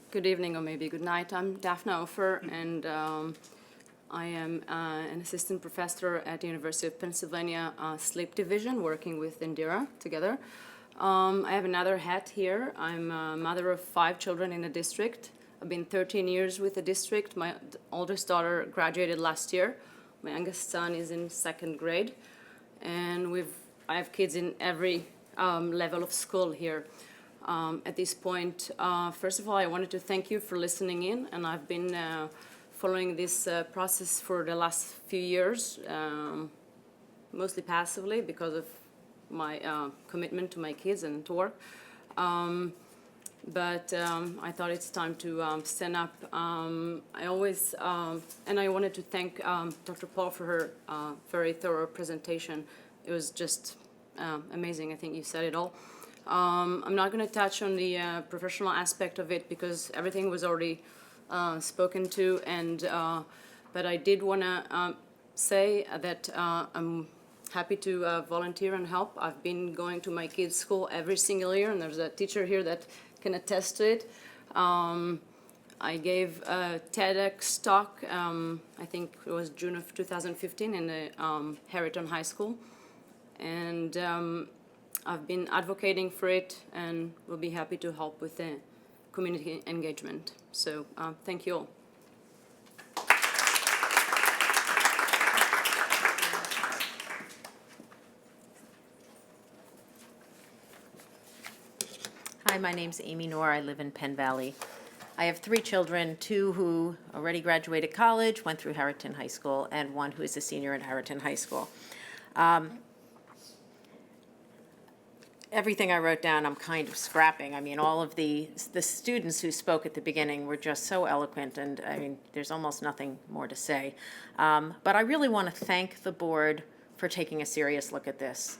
F: Good evening, or maybe good night. I'm Daphne Ofer, and I am an assistant professor at the University of Pennsylvania Sleep Division, working with Indira together. I have another hat here. I'm a mother of 5 children in the district. I've been 13 years with the district. My oldest daughter graduated last year. My youngest son is in 2nd grade. And I have kids in every level of school here. At this point, first of all, I wanted to thank you for listening in. And I've been following this process for the last few years, mostly passively because of my commitment to my kids and to work. But I thought it's time to stand up. I always, and I wanted to thank Dr. Paul for her very thorough presentation. It was just amazing. I think you said it all. I'm not going to touch on the professional aspect of it because everything was already spoken to. But I did want to say that I'm happy to volunteer and help. I've been going to my kids' school every single year, and there's a teacher here that can attest to it. I gave a TEDx talk, I think it was June of 2015 in the Harrington High School. And I've been advocating for it and will be happy to help with the community engagement. So thank you all.
G: Hi, my name's Amy Noor. I live in Penn Valley. I have 3 children, 2 who already graduated college, went through Harrington High School, and 1 who is a senior at Harrington High School. Everything I wrote down, I'm kind of scrapping. I mean, all of the students who spoke at the beginning were just so eloquent, and I mean, there's almost nothing more to say. But I really want to thank the board for taking a serious look at this.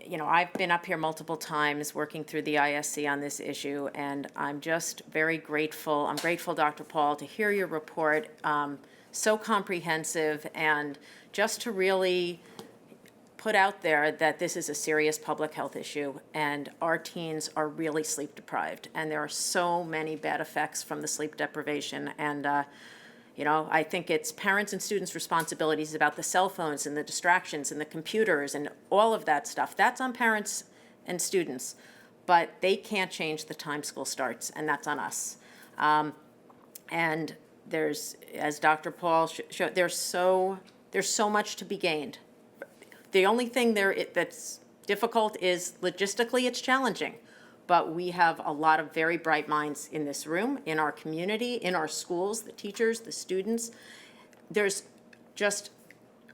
G: You know, I've been up here multiple times working through the ISC on this issue, and I'm just very grateful. I'm grateful, Dr. Paul, to hear your report, so comprehensive, and just to really put out there that this is a serious public health issue, and our teens are really sleep deprived, and there are so many bad effects from the sleep deprivation. And you know, I think it's parents and students' responsibilities about the cell phones and the distractions and the computers and all of that stuff. That's on parents and students. but they can't change the time school starts, and that's on us. And there's, as Dr. Paul showed, there's so much to be gained. The only thing that's difficult is logistically it's challenging, but we have a lot of very bright minds in this room, in our community, in our schools, the teachers, the students. There's just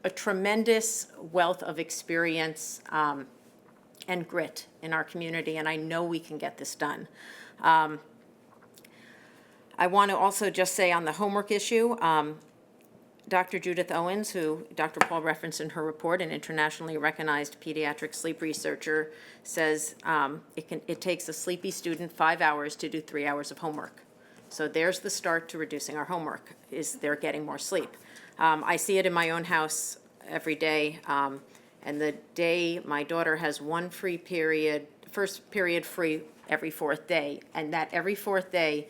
G: a tremendous wealth of experience and grit in our community, and I know we can get this done. I want to also just say on the homework issue, Dr. Judith Owens, who Dr. Paul referenced in her report, an internationally recognized pediatric sleep researcher, says it takes a sleepy student 5 hours to do 3 hours of homework. So there's the start to reducing our homework, is they're getting more sleep. I see it in my own house every day, and the day my daughter has one free period, first period free every fourth day, and that every fourth day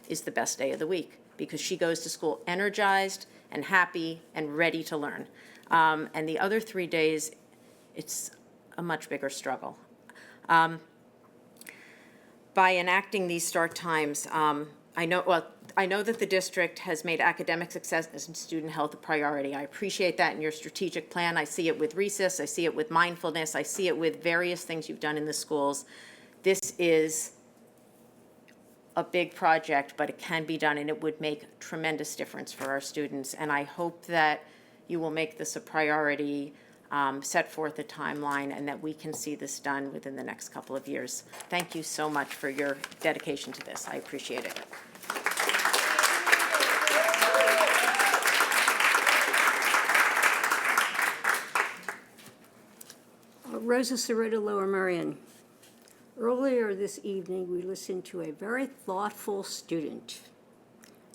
G: is the best day of the week because she goes to school energized and happy and ready to learn. And the other 3 days, it's a much bigger struggle. By enacting these start times, I know that the district has made academic success and student health a priority. I appreciate that in your strategic plan. I see it with recess. I see it with mindfulness. I see it with various things you've done in the schools. This is a big project, but it can be done, and it would make a tremendous difference for our students. And I hope that you will make this a priority, set forth a timeline, and that we can see this done within the next couple of years. Thank you so much for your dedication to this. I appreciate it.
H: Rosa Cerrito, Lower Merion. Earlier this evening, we listened to a very thoughtful student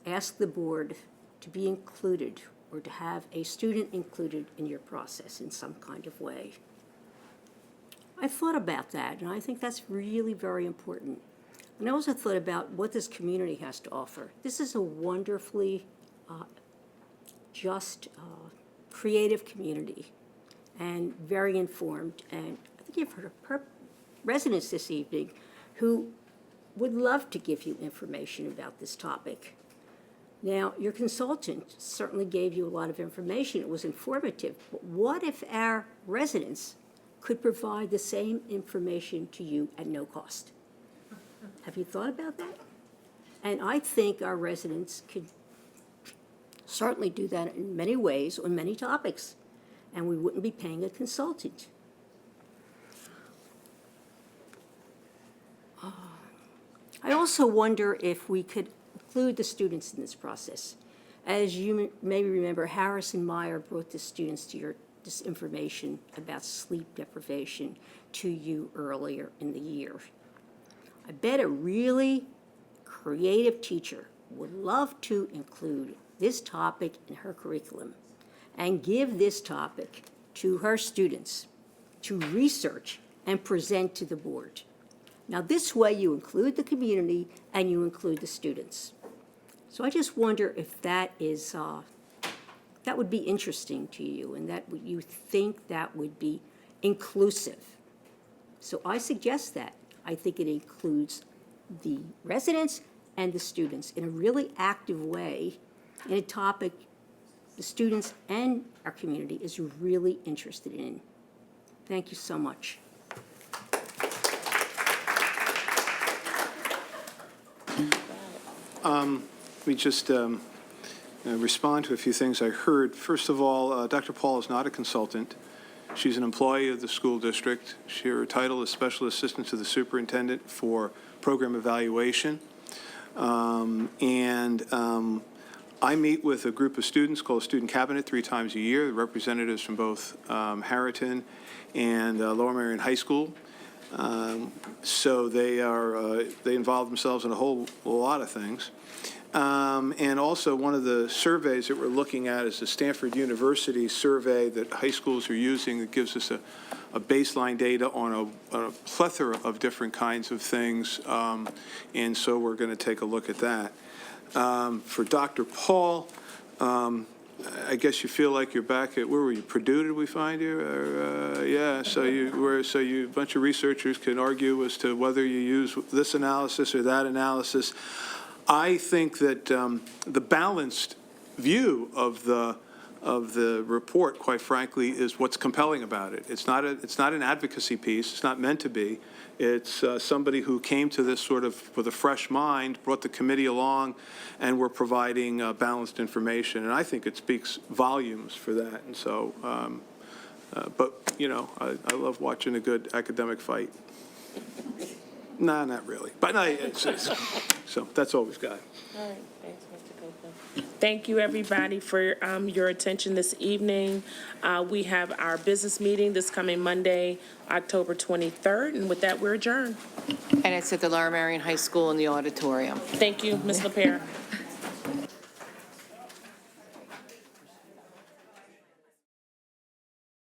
H: ask the board to be included or to have a student included in your process in some kind of way. I thought about that, and I think that's really very important. And I also thought about what this community has to offer. This is a wonderfully creative community and very informed. And I think you've heard of residents this evening who would love to give you information about this topic. Now, your consultant certainly gave you a lot of information. It was informative. But what if our residents could provide the same information to you at no cost? Have you thought about that? And I think our residents could certainly do that in many ways on many topics, and we wouldn't be paying a consultant. I also wonder if we could include the students in this process. As you may remember, Harrison Meyer brought the students to this information about sleep deprivation to you earlier in the year. I bet a really creative teacher would love to include this topic in her curriculum and give this topic to her students to research and present to the board. Now, this way you include the community and you include the students. So I just wonder if that is, that would be interesting to you and that you think that would be inclusive. So I suggest that. I think it includes the residents and the students in a really active way in a topic the students and our community is really interested in. Thank you so much.
J: Let me just respond to a few things I heard. First of all, Dr. Paul is not a consultant. She's an employee of the school district. Her title is Special Assistant to the Superintendent for Program Evaluation. I meet with a group of students called Student Cabinet 3 times a year, representatives from both Harriton and Lower Merion High School. So they involve themselves in a whole lot of things. And also one of the surveys that we're looking at is the Stanford University survey that high schools are using that gives us a baseline data on a plethora of different kinds of things. And so we're going to take a look at that. For Dr. Paul, I guess you feel like you're back at, where were you, Purdue, did we find you? Yeah, so a bunch of researchers can argue as to whether you use this analysis or that analysis. I think that the balanced view of the report, quite frankly, is what's compelling about it. It's not an advocacy piece. It's not meant to be. It's somebody who came to this sort of with a fresh mind, brought the committee along, and we're providing balanced information. And I think it speaks volumes for that. And so, but, you know, I love watching a good academic fight. Nah, not really. But no, so that's all we've got.
A: All right, thanks, Mr. Copeland. Thank you, everybody, for your attention this evening. We have our business meeting this coming Monday, October 23rd, and with that, we're adjourned.
B: And it's at the Lower Merion High School in the auditorium.
A: Thank you, Ms. LaPierre.